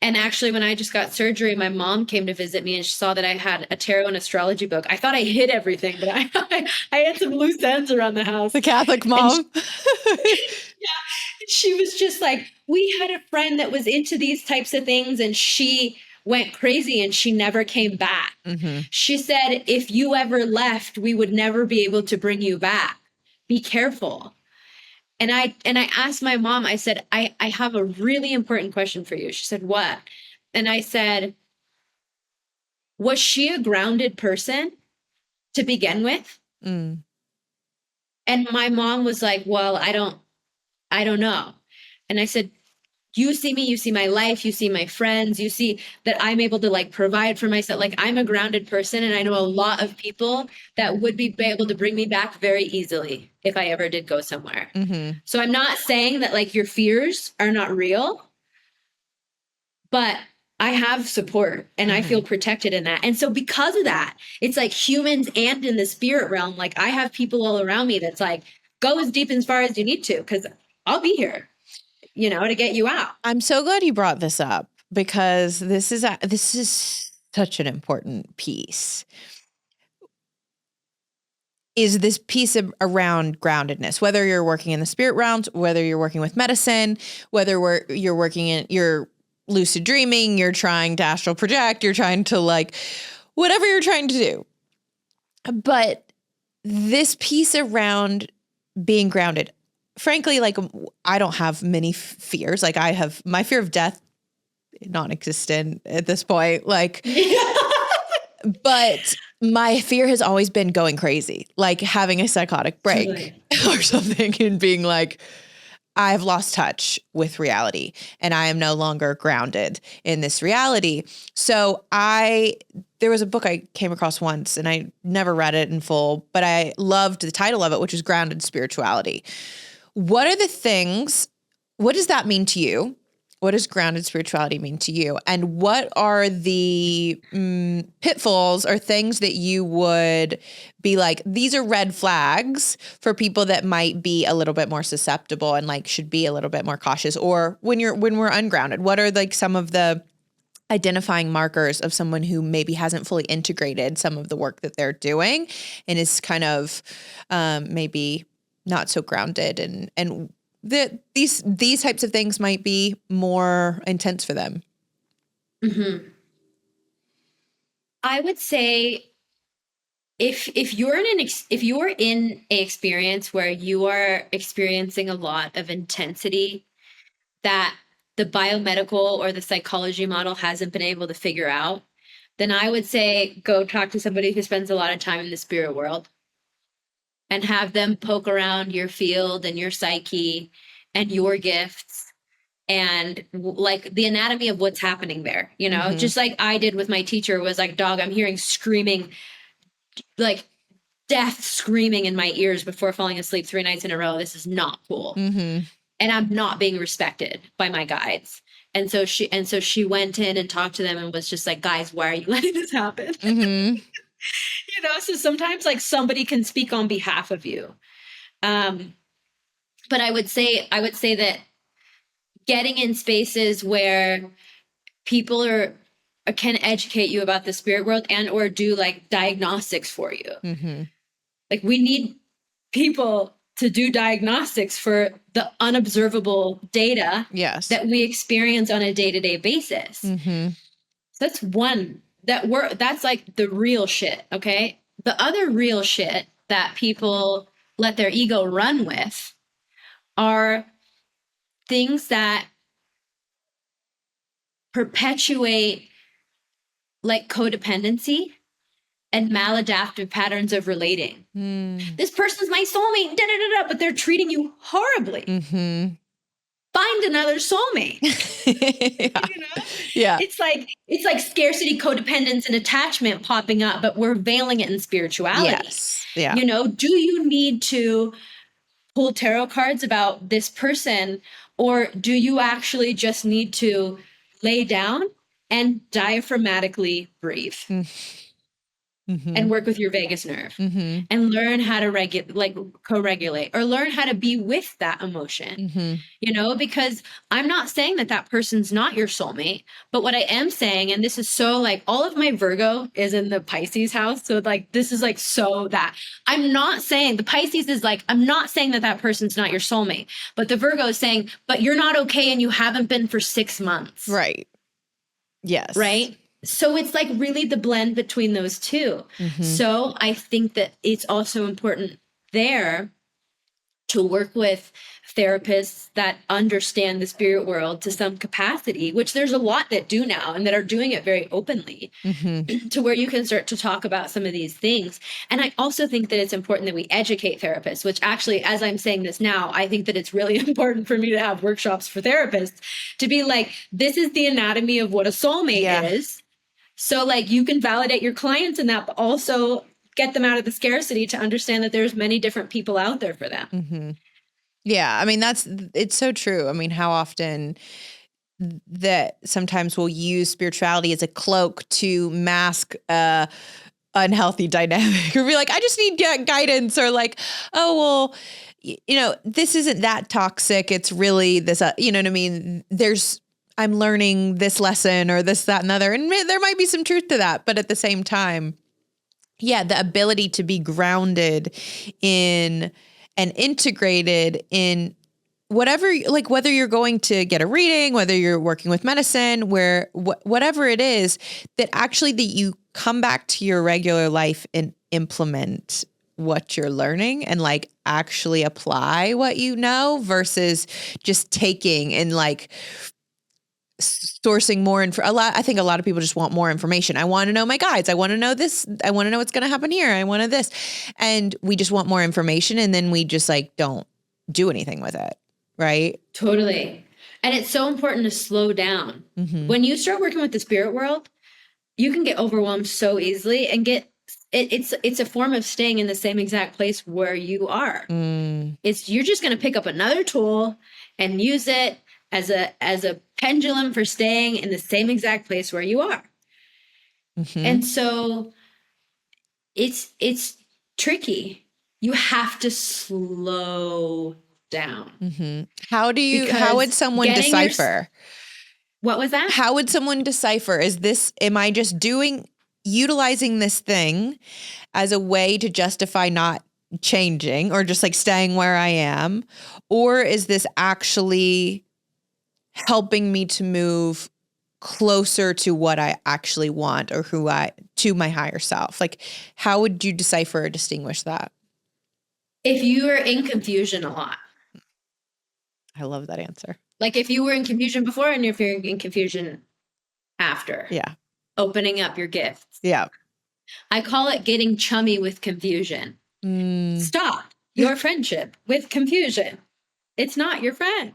And actually, when I just got surgery, my mom came to visit me and she saw that I had a tarot and astrology book. I thought I hid everything, but I had some loose ends around the house. The Catholic mom. She was just like, we had a friend that was into these types of things and she went crazy and she never came back. Mm-hmm. She said, if you ever left, we would never be able to bring you back. Be careful. And I asked my mom, I said, I have a really important question for you. She said, what? And I said, was she a grounded person to begin with? Mm. And my mom was like, well, I don't know. And I said, you see me, you see my life, you see my friends, you see that I'm able to like provide for myself. Like I'm a grounded person and I know a lot of people that would be able to bring me back very easily if I ever did go somewhere. Mm-hmm. So I'm not saying that like your fears are not real, but I have support and I feel protected in that. And so because of that, it's like humans and in the spirit realm, like I have people all around me that's like, go as deep and as far as you need to, because I'll be here, you know, to get you out. I'm so glad you brought this up because this is such an important piece. Is this piece around groundedness, whether you're working in the spirit realms, whether you're working with medicine, whether you're working in your lucid dreaming, you're trying to astral project, you're trying to like, whatever you're trying to do. But this piece around being grounded, frankly, like I don't have many fears. Like I have my fear of death, non-existent at this point. Like, but my fear has always been going crazy, like having a psychotic break or something and being like, I've lost touch with reality and I am no longer grounded in this reality. So there was a book I came across once and I never read it in full, but I loved the title of it, which is Grounded Spirituality. What does that mean to you? What does grounded spirituality mean to you? And what are the pitfalls or things that you would be like, these are red flags for people that might be a little bit more susceptible and like should be a little bit more cautious? Or when we're ungrounded, what are like some of the identifying markers of someone who maybe hasn't fully integrated some of the work that they're doing and is kind of maybe not so grounded and these types of things might be more intense for them? Mm-hmm. I would say if you're in an experience where you are experiencing a lot of intensity that the biomedical or the psychology model hasn't been able to figure out, then I would say go talk to somebody who spends a lot of time in the spirit world and have them poke around your field and your psyche and your gifts and like the anatomy of what's happening there, you know, just like I did with my teacher was like, dog, I'm hearing screaming, like death screaming in my ears before falling asleep 3 nights in a row. This is not cool. And I'm not being respected by my guides. And so she went in and talked to them and was just like, guys, why are you letting this happen? You know, so sometimes like somebody can speak on behalf of you. But I would say that getting in spaces where people can educate you about the spirit world and or do like diagnostics for you. Mm-hmm. Like we need people to do diagnostics for the unobservable data Yes. that we experience on a day-to-day basis. Mm-hmm. So that's one that's like the real shit, okay? The other real shit that people let their ego run with are things that perpetuate like codependency and maladaptive patterns of relating. This person's my soulmate, da, da, da, da, but they're treating you horribly. Mm-hmm. Find another soulmate. Yeah. You know? Yeah. It's like scarcity, codependence, and attachment popping up, but we're veiling it in spirituality. Yes. Yeah. You know, do you need to pull tarot cards about this person, or do you actually just need to lay down and diaphragmatically breathe? Mm-hmm. And work with your vagus nerve Mm-hmm. and learn how to co-regulate or learn how to be with that emotion. Mm-hmm. You know, because I'm not saying that that person's not your soulmate, but what I am saying, and this is so like all of my Virgo is in the Pisces house. So like, this is like, so that I'm not saying the Pisces is like, I'm not saying that that person's not your soulmate, but the Virgo is saying, but you're not okay. And you haven't been for 6 months. Right. Yes. Right. So it's like really the blend between those two. Mm-hmm. So I think that it's also important there to work with therapists that understand the spirit world to some capacity, which there's a lot that do now and that are doing it very openly, to where you can start to talk about some of these things. And I also think that it's important that we educate therapists, which actually, as I'm saying this now, I think that it's really important for me to have workshops for therapists to be like, this is the anatomy of what a soulmate is. So like you can validate your clients in that, but also get them out of the scarcity to understand that there's many different people out there for them. Mm-hmm. Yeah. I mean, it's so true. I mean, how often that sometimes we'll use spirituality as a cloak to mask unhealthy dynamic or be like, I just need guidance, or like, oh, well, you know, this isn't that toxic. It's really this, you know what I mean? I'm learning this lesson or this, that, and other. And there might be some truth to that. But at the same time, yeah, the ability to be grounded in and integrated in whatever, like whether you're going to get a reading, whether you're working with medicine, whatever it is, that actually that you come back to your regular life and implement what you're learning and like actually apply what you know versus just taking and like sourcing more I think a lot of people just want more information. I want to know my guides. I want to know this. I want to know what's going to happen here. I want to this. And we just want more information. And then we just like, don't do anything with it. Right. Totally. And it's so important to slow down. Mm-hmm. When When you start working with the spirit world, you can get overwhelmed so easily and it's a form of staying in the same exact place where you are. You're just going to pick up another tool and use it as a pendulum for staying in the same exact place where you are. And so it's tricky. You have to slow down. How would someone decipher? What was that? How would someone decipher? Am I just utilizing this thing as a way to justify not changing or just like staying where I am? Or is this actually helping me to move closer to what I actually want or to my higher self? Like, how would you decipher or distinguish that? If you are in confusion a lot. I love that answer. Like if you were in confusion before and if you're in confusion after. Yeah. Opening up your gifts. Yeah. I call it getting chummy with confusion. Stop your friendship with confusion. It's not your friend.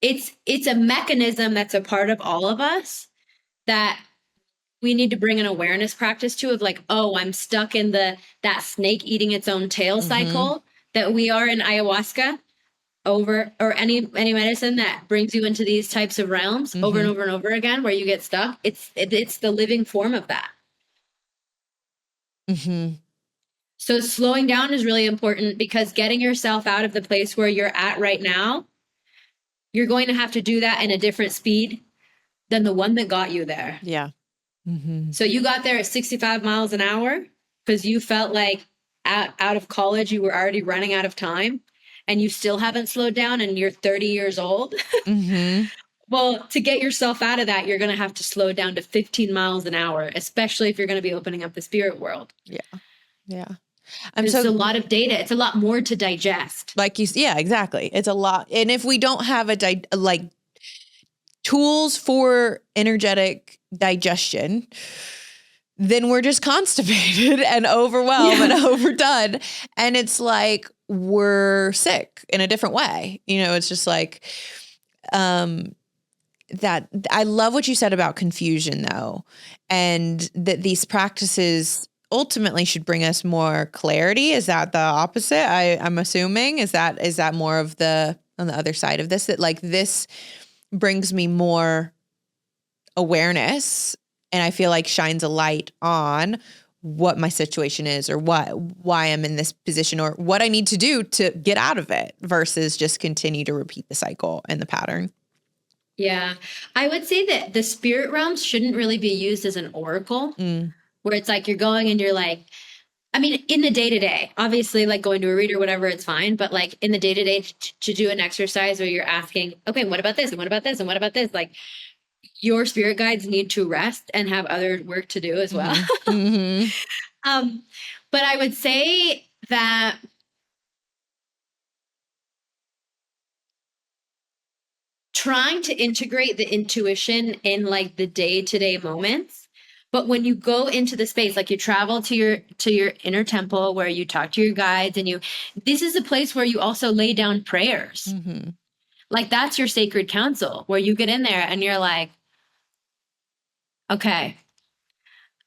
It's a mechanism that's a part of all of us that we need to bring an awareness practice to, of like, oh, I'm stuck in that snake eating its own tail cycle that we are in ayahuasca or any medicine that brings you into these types of realms over and over and over again where you get stuck. It's the living form of that. So slowing down is really important because getting yourself out of the place where you're at right now, you're going to have to do that in a different speed than the one that got you there. Yeah. Mm-hmm. So you got there at 65 miles an hour because you felt like out of college, you were already running out of time and you still haven't slowed down and you're 30 years old. Mm-hmm. Well, to get yourself out of that, you're going to have to slow down to 15 miles an hour, especially if you're going to be opening up the spirit world. Yeah. Yeah. It's a lot of data. It's a lot more to digest. Like yeah, exactly. It's a lot. And if we don't have like tools for energetic digestion, then we're just constipated and overwhelmed and overdone. And it's like, we're sick in a different way. You know, it's just like, that I love what you said about confusion though. And that these practices ultimately should bring us more clarity. Is that the opposite? I'm assuming, is that more of on the other side of this, that like this brings me more awareness and I feel like shines a light on what my situation is or why I'm in this position or what I need to do to get out of it versus just continue to repeat the cycle and the pattern. Yeah. I would say that the spirit realms shouldn't really be used as an oracle where it's like you're going and you're like, I mean, in the day-to-day, obviously like going to a reader, whatever, it's fine. But like in the day-to-day to do an exercise where you're asking, okay, what about this? And what about this? And what about this? Like your spirit guides need to rest and have other work to do as well. Mm-hmm. But I would say that trying to integrate the intuition in like the day-to-day moments. But when you go into the space, like you travel to your inner temple where you talk to your guides and this is a place where you also lay down prayers. Mm-hmm. Like that's your sacred council where you get in there and you're like, okay,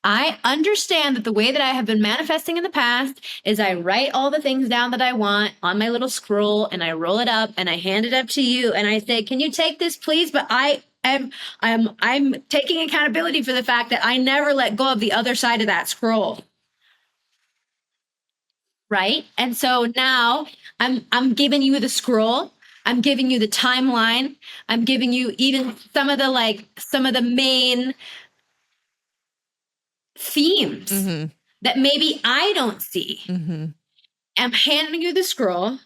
I understand that the way that I have been manifesting in the past is I write all the things down that I want on my little scroll and I roll it up and I hand it up to you and I say, can you take this please? But I'm taking accountability for the fact that I never let go of the other side of that scroll. Right? And so now I'm giving you the scroll. I'm giving you the timeline. I'm giving you even some of the main themes that maybe I don't see. I'm handing you the scroll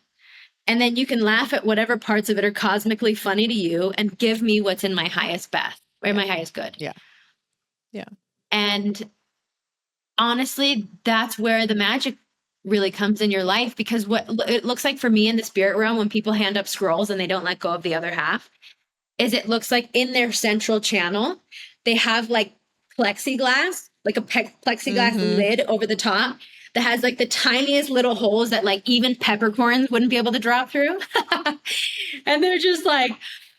and then you can laugh at whatever parts of it are cosmically funny to you and give me what's in my highest best or my highest good. Yeah. Yeah. And honestly, that's where the magic really comes in your life because what it looks like for me in the spirit realm when people hand up scrolls and they don't let go of the other half is it looks like in their central channel, they have like plexiglass, like a plexiglass lid over the top that has like the tiniest little holes that like even peppercorns wouldn't be able to drop through. And they're just like,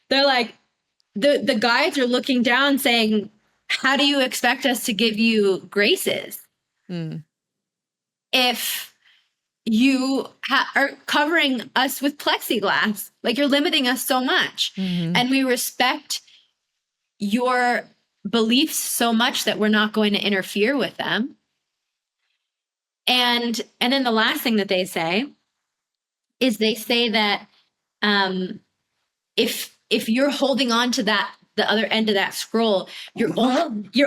the guides are looking down saying, how do you expect us to give you graces if you are covering us with plexiglass? Like you're limiting us so much. And we respect your beliefs so much that we're not going to interfere with them. And then the last thing that they say is they say that if you're holding on to the other end of that scroll, you're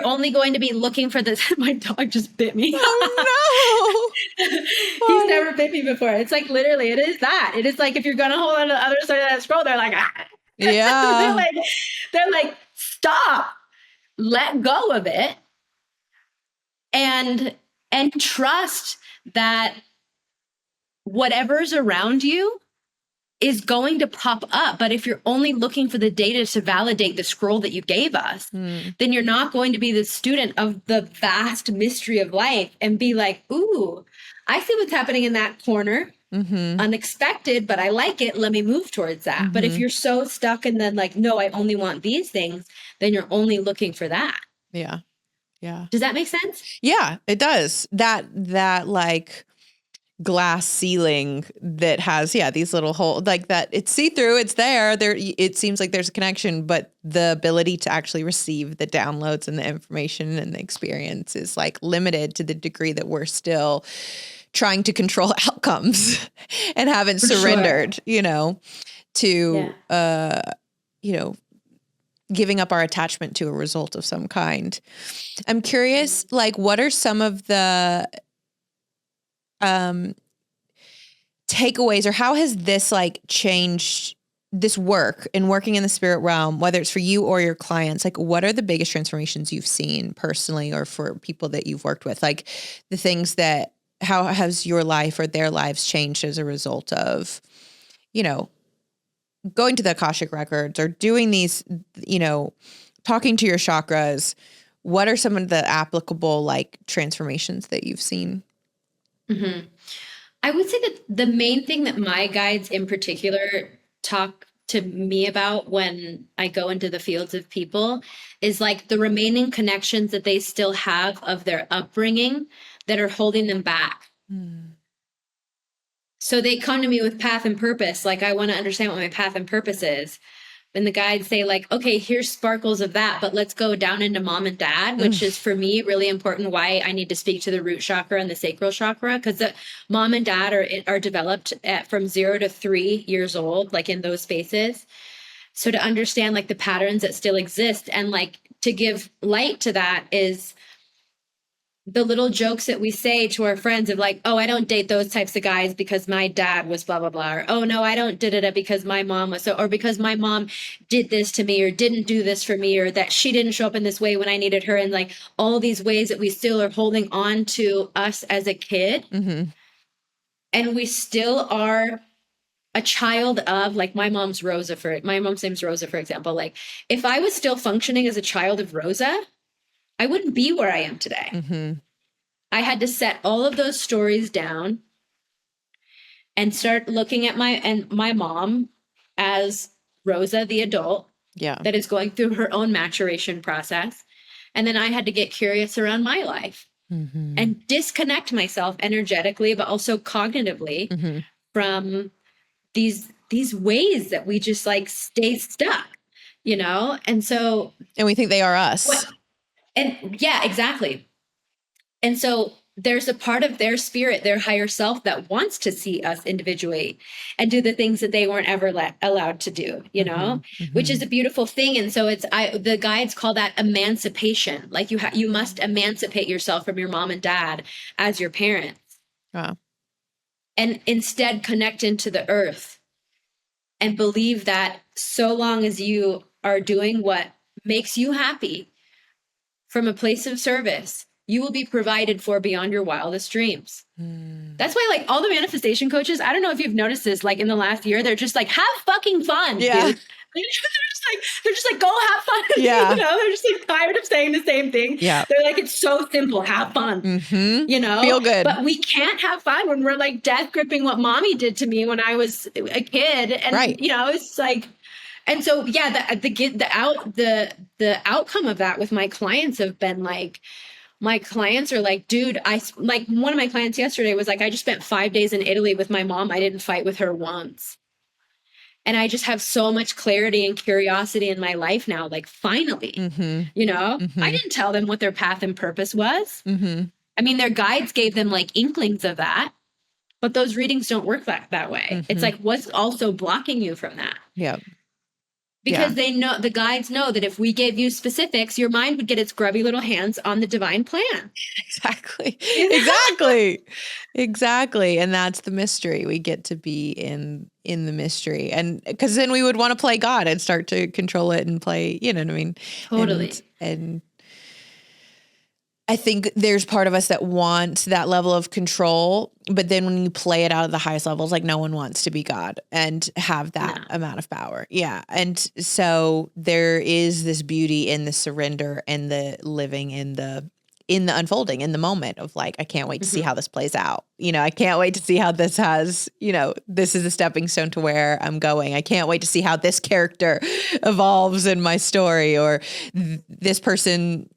only going to be looking for this. My dog just bit me. Oh no. He's never bit me before. It's like literally it is that. It is like if you're gonna hold on to the other side of that scroll, they're like, ah. Yeah. they're like, stop, let go of it. And trust that whatever's around you is going to pop up. But if you're only looking for the data to validate the scroll that you gave us, then you're not going to be the student of the vast mystery of life and be like, ooh, I see what's happening in that corner. Unexpected, but I like it. Let me move towards that. But if you're so stuck and then like, no, I only want these things, then you're only looking for that. Yeah. Yeah. Does that make sense? Yeah, it does. That like glass ceiling that has, these little holes like that. It's see-through. It's there. It seems like there's a connection, but the ability to actually receive the downloads and the information and the experience is like limited to the degree that we're still trying to control outcomes and haven't surrendered, to giving up our attachment to a result of some kind. I'm curious, like, what are some of the takeaways, or how has this like changed this work and working in the spirit realm, whether it's for you or your clients? Like, what are the biggest transformations you've seen personally or for people that you've worked with? Like the things that, how has your life or their lives changed as a result of, going to the Akashic Records or doing these, talking to your chakras? What are some of the applicable like transformations that you've seen? Mm-hmm. I would say that the main thing that my guides in particular talk to me about when I go into the fields of people is like the remaining connections that they still have of their upbringing that are holding them back. So they come to me with path and purpose. Like, I want to understand what my path and purpose is. And the guides say like, okay, here's sparkles of that, but let's go down into mom and dad, which is for me really important. Why I need to speak to the root chakra and the sacral chakra, because the mom and dad are developed from 0 to 3 years old, like in those spaces. So to understand like the patterns that still exist and like to give light to that is the little jokes that we say to our friends of like, oh, I don't date those types of guys because my dad was blah, blah, blah. Or, oh, no, I don't did it because my mom was so, or because my mom did this to me or didn't do this for me, or that she didn't show up in this way when I needed her. And like all these ways that we still are holding on to us as a kid. Mm-hmm. And we still are a child of like my mom's name's Rosa, for example. Like if I was still functioning as a child of Rosa, I wouldn't be where I am today. Mm-hmm. I had to set all of those stories down and start looking at my mom as Rosa, the adult, that is going through her own maturation process. And then I had to get curious around my life and disconnect myself energetically, but also cognitively from these ways that we just like stay stuck, And so, and we think they are us. And yeah, exactly. And so there's a part of their spirit, their higher self, that wants to see us individuate and do the things that they weren't ever allowed to do, which is a beautiful thing. And so the guides call that emancipation. Like you must emancipate yourself from your mom and dad as your parents. Wow. And instead connect into the earth and believe that so long as you are doing what makes you happy from a place of service, you will be provided for beyond your wildest dreams. That's why like all the manifestation coaches, I don't know if you've noticed this, like in the last year, they're just like, have fucking fun, dude. They're just like, go have fun. Yeah. They're just like tired of saying the same thing. Yeah. They're like, it's so simple. Have fun. Feel good. But we can't have fun when we're like death gripping what mommy did to me when I was a kid. And, it's like, and so, yeah, the outcome of that with my clients have been like, my clients are like, dude, one of my clients yesterday was like, I just spent 5 days in Italy with my mom. I didn't fight with her once. And I just have so much clarity and curiosity in my life now. Like, finally, I didn't tell them what their path and purpose was. I mean, their guides gave them like inklings of that, but those readings don't work that way. It's like, what's also blocking you from that? Yeah. Because they know, the guides know that if we gave you specifics, your mind would get its grubby little hands on the divine plan. Exactly. Exactly. And that's the mystery. We get to be in the mystery. And because then we would want to play God and start to control it and play, you know what I mean? Totally. And I think there's part of us that wants that level of control, but then when you play it out at the highest levels, like no one wants to be God and have that amount of power. Yeah. And so there is this beauty in the surrender and the living in the unfolding, in the moment of like, I can't wait to see how this plays out. I can't wait to see how this has, this is a stepping stone to where I'm going. I can't wait to see how this character evolves in my story, or this person,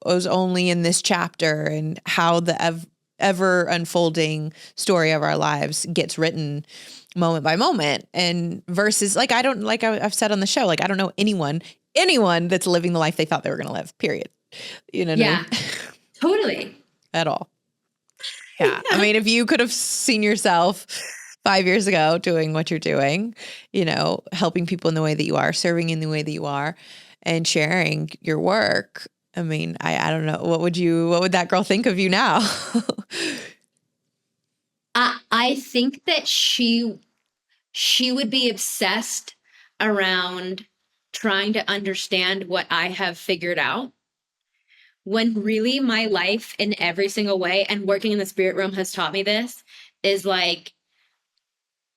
was only in this chapter, and how the ever unfolding story of our lives gets written moment by moment. And versus like, I've said on the show, like, I don't know anyone that's living the life they thought they were going to live, period. You know what I mean? Totally. At all. Yeah. I mean, if you could have seen yourself 5 years ago doing what you're doing, helping people in the way that you are, serving in the way that you are, and sharing your work. I mean, I don't know. What would that girl think of you now? I think that she would be obsessed around trying to understand what I have figured out, when really my life in every single way, and working in the spirit realm has taught me this, is like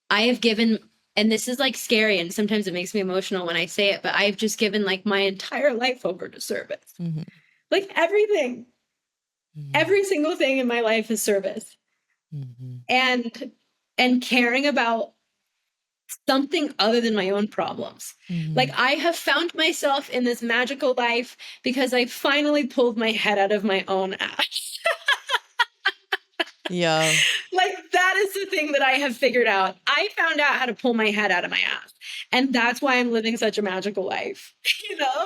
I have given, and this is like scary and sometimes it makes me emotional when I say it, but I've just given like my entire life over to service. Mm-hmm. Like everything, every single thing in my life is service. And caring about something other than my own problems. Like I have found myself in this magical life because I finally pulled my head out of my own ass. Yeah. Like that is the thing that I have figured out. I found out how to pull my head out of my ass. And that's why I'm living such a magical life,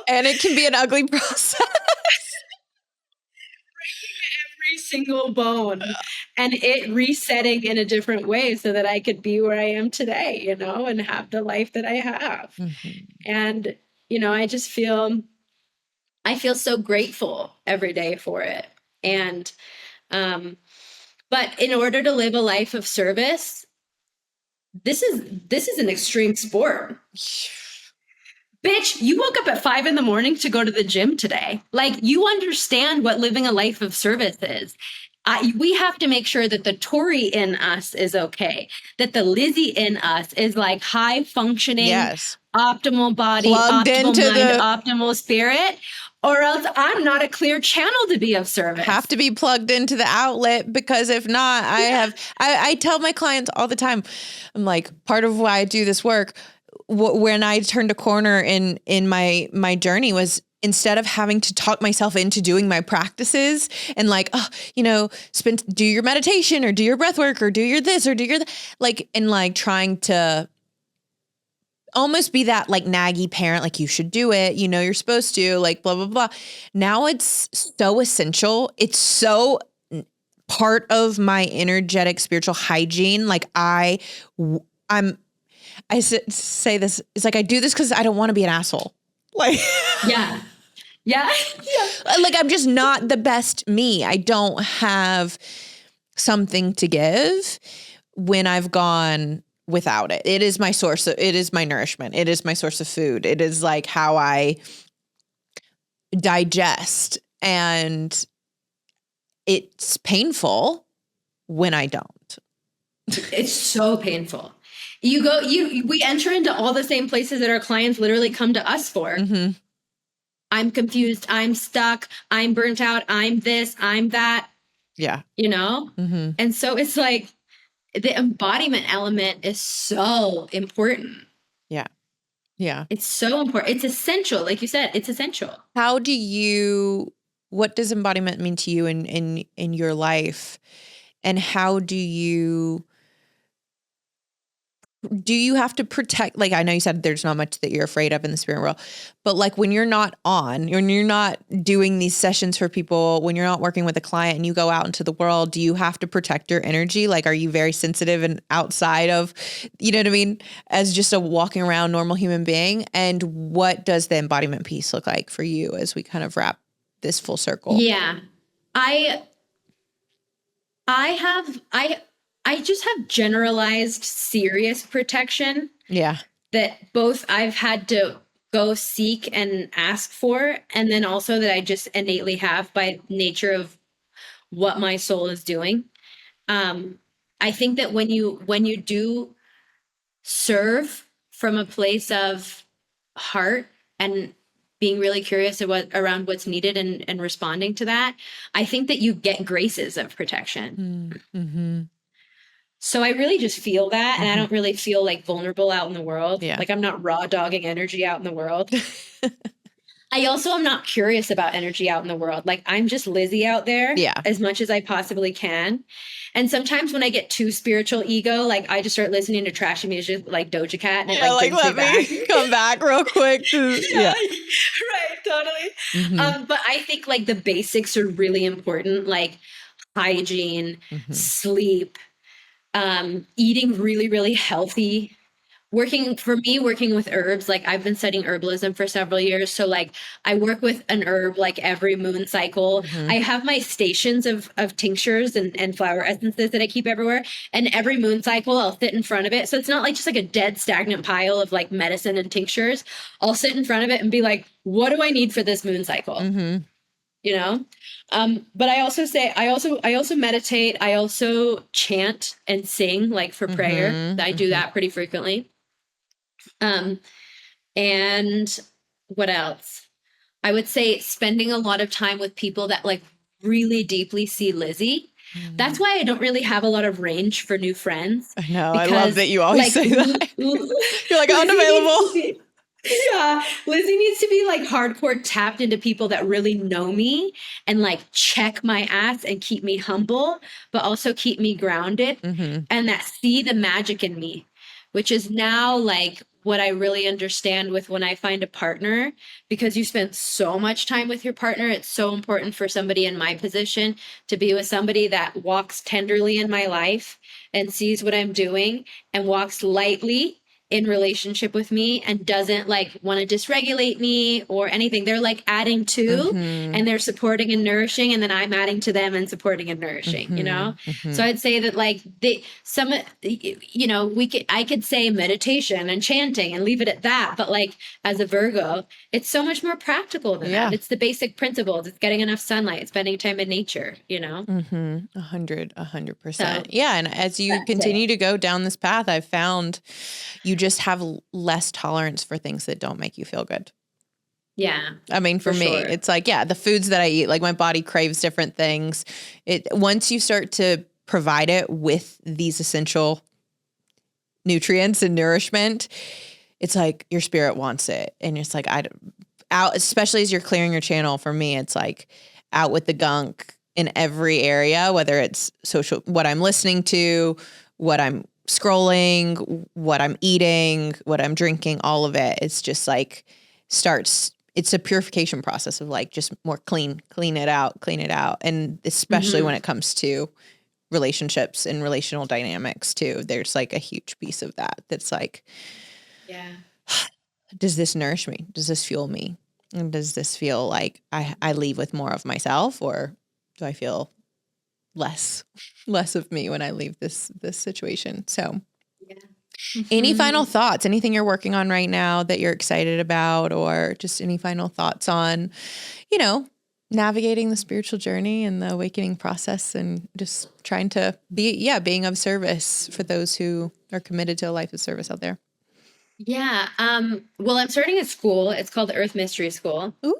And it can be an ugly process. Every single bone and it resetting in a different way so that I could be where I am today, and have the life that I have. And, I feel so grateful every day for it. And, but in order to live a life of service, this is an extreme sport. Bitch, you woke up at 5 a.m. to go to the gym today. Like, you understand what living a life of service is. We have to make sure that the Tori in us is okay, that the Lizzie in us is like high functioning, yes, optimal body, plugged optimal into mind, optimal spirit, or else I'm not a clear channel to be of service. Have to be plugged into the outlet, because if not, I tell my clients all the time, I'm like, part of why I do this work, when I turned a corner in my journey, was instead of having to talk myself into doing my practices and like, do your meditation or do your breath work or do your this or do your trying to almost be that like naggy parent, like you should do it, you're supposed to, like blah, blah, blah. Now it's so essential. It's so part of my energetic spiritual hygiene. Like I say this, it's like, I do this because I don't want to be an asshole. Like, yeah. Like, I'm just not the best me. I don't have something to give when I've gone without it. It is my source. It is my nourishment. It is my source of food. It is like how I digest, and it's painful when I don't. It's so painful. We enter into all the same places that our clients literally come to us for. Mm-hmm. I'm confused. I'm stuck. I'm burnt out. I'm this, I'm that. Yeah. Mm-hmm. And so it's like the embodiment element is so important. Yeah. Yeah. It's so important. It's essential. Like you said, it's essential. What does embodiment mean to you in your life? And how do you have to protect, like, I know you said there's not much that you're afraid of in the spirit world, but like when you're not when you're not doing these sessions for people, when you're not working with a client and you go out into the world, do you have to protect your energy? Like, are you very sensitive and outside of, you know what I mean, as just a walking around normal human being? And what does the embodiment piece look like for you as we kind of wrap this full circle? Yeah. I just have generalized serious protection. Yeah. That both I've had to go seek and ask for, and then also that I just innately have by nature of what my soul is doing. I think that when you do serve from a place of heart and being really curious around what's needed and responding to that, I think that you get graces of protection. Mm-hmm. So I really just feel that. Mm-hmm. And I don't really feel like vulnerable out in the world. Yeah. Like I'm not raw dogging energy out in the world. I also am not curious about energy out in the world. Like I'm just Lizzie out there as much as I possibly can. And sometimes when I get too spiritual ego, like I just start listening to trashy music like Doja Cat and it like let me come back real quick. Right, totally. Mm-hmm. But I think like the basics are really important, like hygiene, mm-hmm. sleep, eating really, really healthy, working with herbs. Like I've been studying herbalism for several years. So like I work with an herb like every moon cycle. Mm-hmm. I have my stations of tinctures and flower essences that I keep everywhere. And every moon cycle I'll sit in front of it. So it's not like just like a dead stagnant pile of like medicine and tinctures. I'll sit in front of it and be like, what do I need for this moon cycle? Mm-hmm. You know? But I also say I also meditate. I also chant and sing like for prayer. Mm-hmm. I do that pretty frequently. Um, and what else? I would say spending a lot of time with people that like really deeply see Lizzie. Mm-hmm. That's why I don't really have a lot of range for new friends. I know. I love Because that you always like say that. You're like Lizzie needs unavailable. to be- yeah, Lizzie needs to be like hardcore tapped into people that really know me and like check my ass and keep me humble, but also keep me grounded Mm-hmm. and that see the magic in me, which is now like what I really understand with when I find a partner, because you spend so much time with your partner. It's so important for somebody in my position to be with somebody that walks tenderly in my life and sees what I'm doing and walks lightly in relationship with me and doesn't like want to dysregulate me or anything. They're like adding to Mm-hmm. and they're supporting and nourishing, and then I'm adding to them and supporting and nourishing, you know? Mm-hmm. So I'd say that like I could say meditation and chanting and leave it at that, but like as a Virgo, it's so much more practical than Yeah. that. It's the basic principles. It's getting enough sunlight, spending time in nature, you know? Mm-hmm. 100%. So Yeah. And as you that's continue it. to go down this path, I've found you just have less tolerance for things that don't make you feel good. Yeah. I mean, for me, sure. it's like, yeah, the foods that I eat, like my body craves different things. Once you start to provide it with these essential nutrients and nourishment, it's like your spirit wants it. And it's like, especially as you're clearing your channel, for me, it's like out with the gunk in every area, whether it's social, what I'm listening to, what I'm scrolling, what I'm eating, what I'm drinking, all of it. It's just like it's a purification process of like just more clean it out. And especially when it comes to relationships and relational dynamics too, there's like a huge piece of that that's like, Yeah. does this nourish me? Does this fuel me? And does this feel like I leave with more of myself, or do I feel less of me when I leave this situation? So any final thoughts, anything you're working on right now that you're excited about, or just any final thoughts on, navigating the spiritual journey and the awakening process and just trying to being of service for those who are committed to a life of service out there? Yeah. Well, I'm starting a school. It's called the Earth Mystery School. Ooh,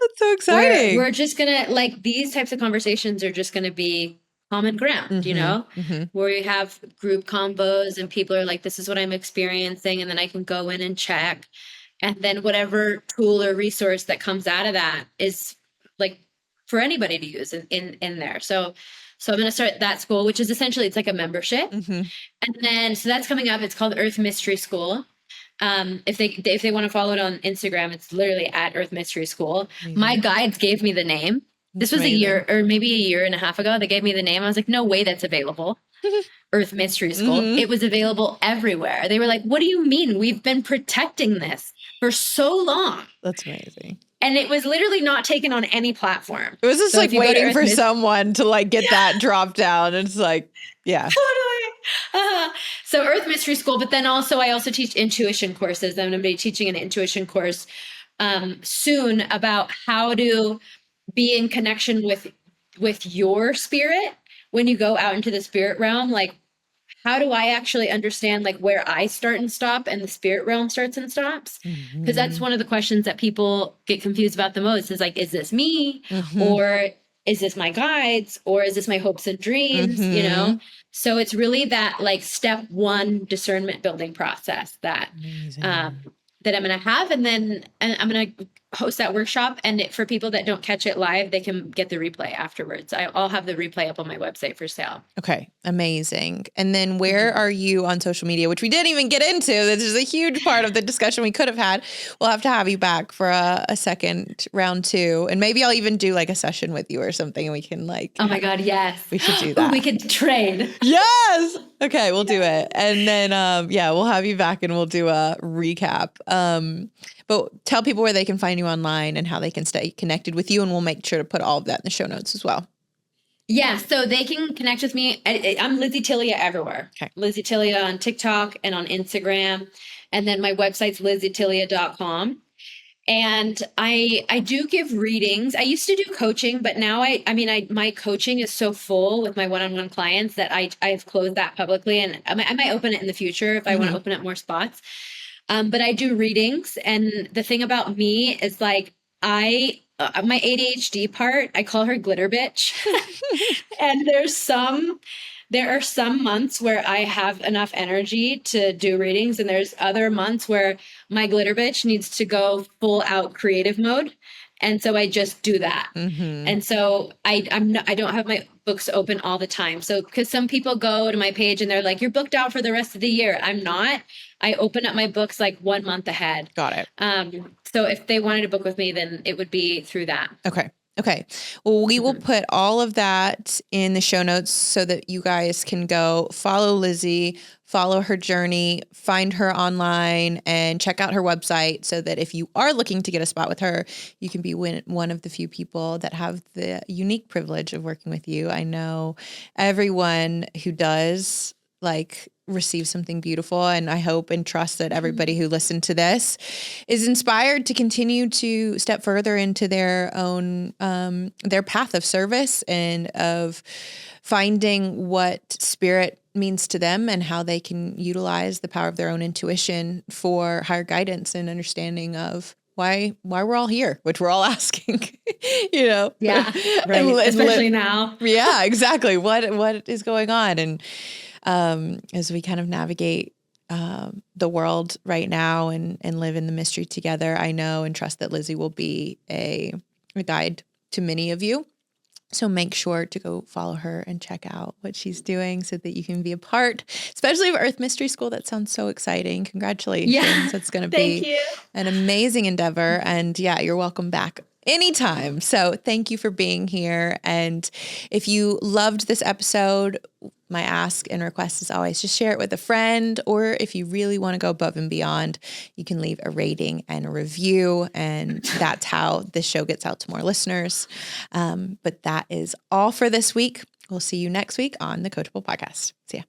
that's so Where exciting. we're just gonna like these types of conversations are just gonna be common ground, you know, where we have group combos and people are like, this is what I'm experiencing, and then I can go in and check. And then whatever tool or resource that comes out of that is like for anybody to use in there. So I'm going to start that school, which is essentially it's like a membership. And then so that's coming up. It's called Earth Mystery School. If they want to follow it on Instagram, it's literally at Earth Mystery School. My guides gave me the name. This was a year or maybe a year and a half ago. They gave me the name. I was like, no way that's available. Earth Mystery School. It was available everywhere. They were like, what do you mean? We've been protecting this for so long. That's amazing. And it was literally not taken on any platform. It was just like waiting for someone to like get that dropped down. And it's like, yeah. Totally. So Earth Mystery School, but then also I also teach intuition courses. I'm going to be teaching an intuition course soon about how to be in connection with your spirit when you go out into the spirit realm. Like, how do I actually understand like where I start and stop and the spirit realm starts and stops? Because that's one of the questions that people get confused about the most is like, is this me? Or is this my guides? Or is this my hopes and dreams? You know? So it's really that like step one discernment building process that that I'm going to have. And then I'm going to host that workshop. And for people that don't catch it live, they can get the replay afterwards. I'll have the replay up on my website for sale. Okay. Amazing. And then where are you on social media, which we didn't even get into? This is a huge part of the discussion we could have had. We'll have to have you back for a second round 2. And maybe I'll even do like a session with you or something and we can like. Oh my God. Yes. We should do that. We could trade. Yes. Okay. We'll do it. And then, we'll have you back and we'll do a recap. But tell people where they can find you online and how they can stay connected with you. And we'll make sure to put all of that in the show notes as well. Yeah, so they can connect with me. I'm Lizzie Tilia everywhere. Okay. Lizzie Tilia on TikTok and on Instagram. And then my website's LizzieTilia.com. And I do give readings. I used to do coaching, but now my coaching is so full with my one-on-one clients that I've closed that publicly. And I might open it in the future if I want to open up more spots. But I do readings. And the thing about me is like, my ADHD part, I call her glitter bitch. And there are some months where I have enough energy to do readings. And there's other months where my glitter bitch needs to go full out creative mode. And so I just do that. And so I don't have my books open all the time. So, cause some people go to my page and they're like, you're booked out for the rest of the year. I'm not. I open up my books like 1 month ahead. Got it. So if they wanted to book with me, then it would be through that. Okay. Well, we will put all of that in the show notes so that you guys can go follow Lizzie, follow her journey, find her online, and check out her website so that if you are looking to get a spot with her, you can be one of the few people that have the unique privilege of working with you. I know everyone who does receive something beautiful. And I hope and trust that everybody who listened to this is inspired to continue to step further into their own, their path of service and of finding what spirit means to them and how they can utilize the power of their own intuition for higher guidance and understanding of why we're all here, which we're all asking, Yeah, right. Especially now. Yeah, exactly. What is going on? And as we kind of navigate the world right now and live in the mystery together, I know and trust that Lizzie will be a guide to many of you. So make sure to go follow her and check out what she's doing so that you can be a part, especially of Earth Mystery School. That sounds so exciting. Congratulations. Yeah. It's going to be an amazing endeavor. And yeah, you're welcome back anytime. So thank you for being here. And if you loved this episode, my ask and request is always just share it with a friend, or if you really want to go above and beyond, you can leave a rating and a review, and that's how this show gets out to more listeners. But that is all for this week. We'll see you next week on the Coachable Podcast. See ya.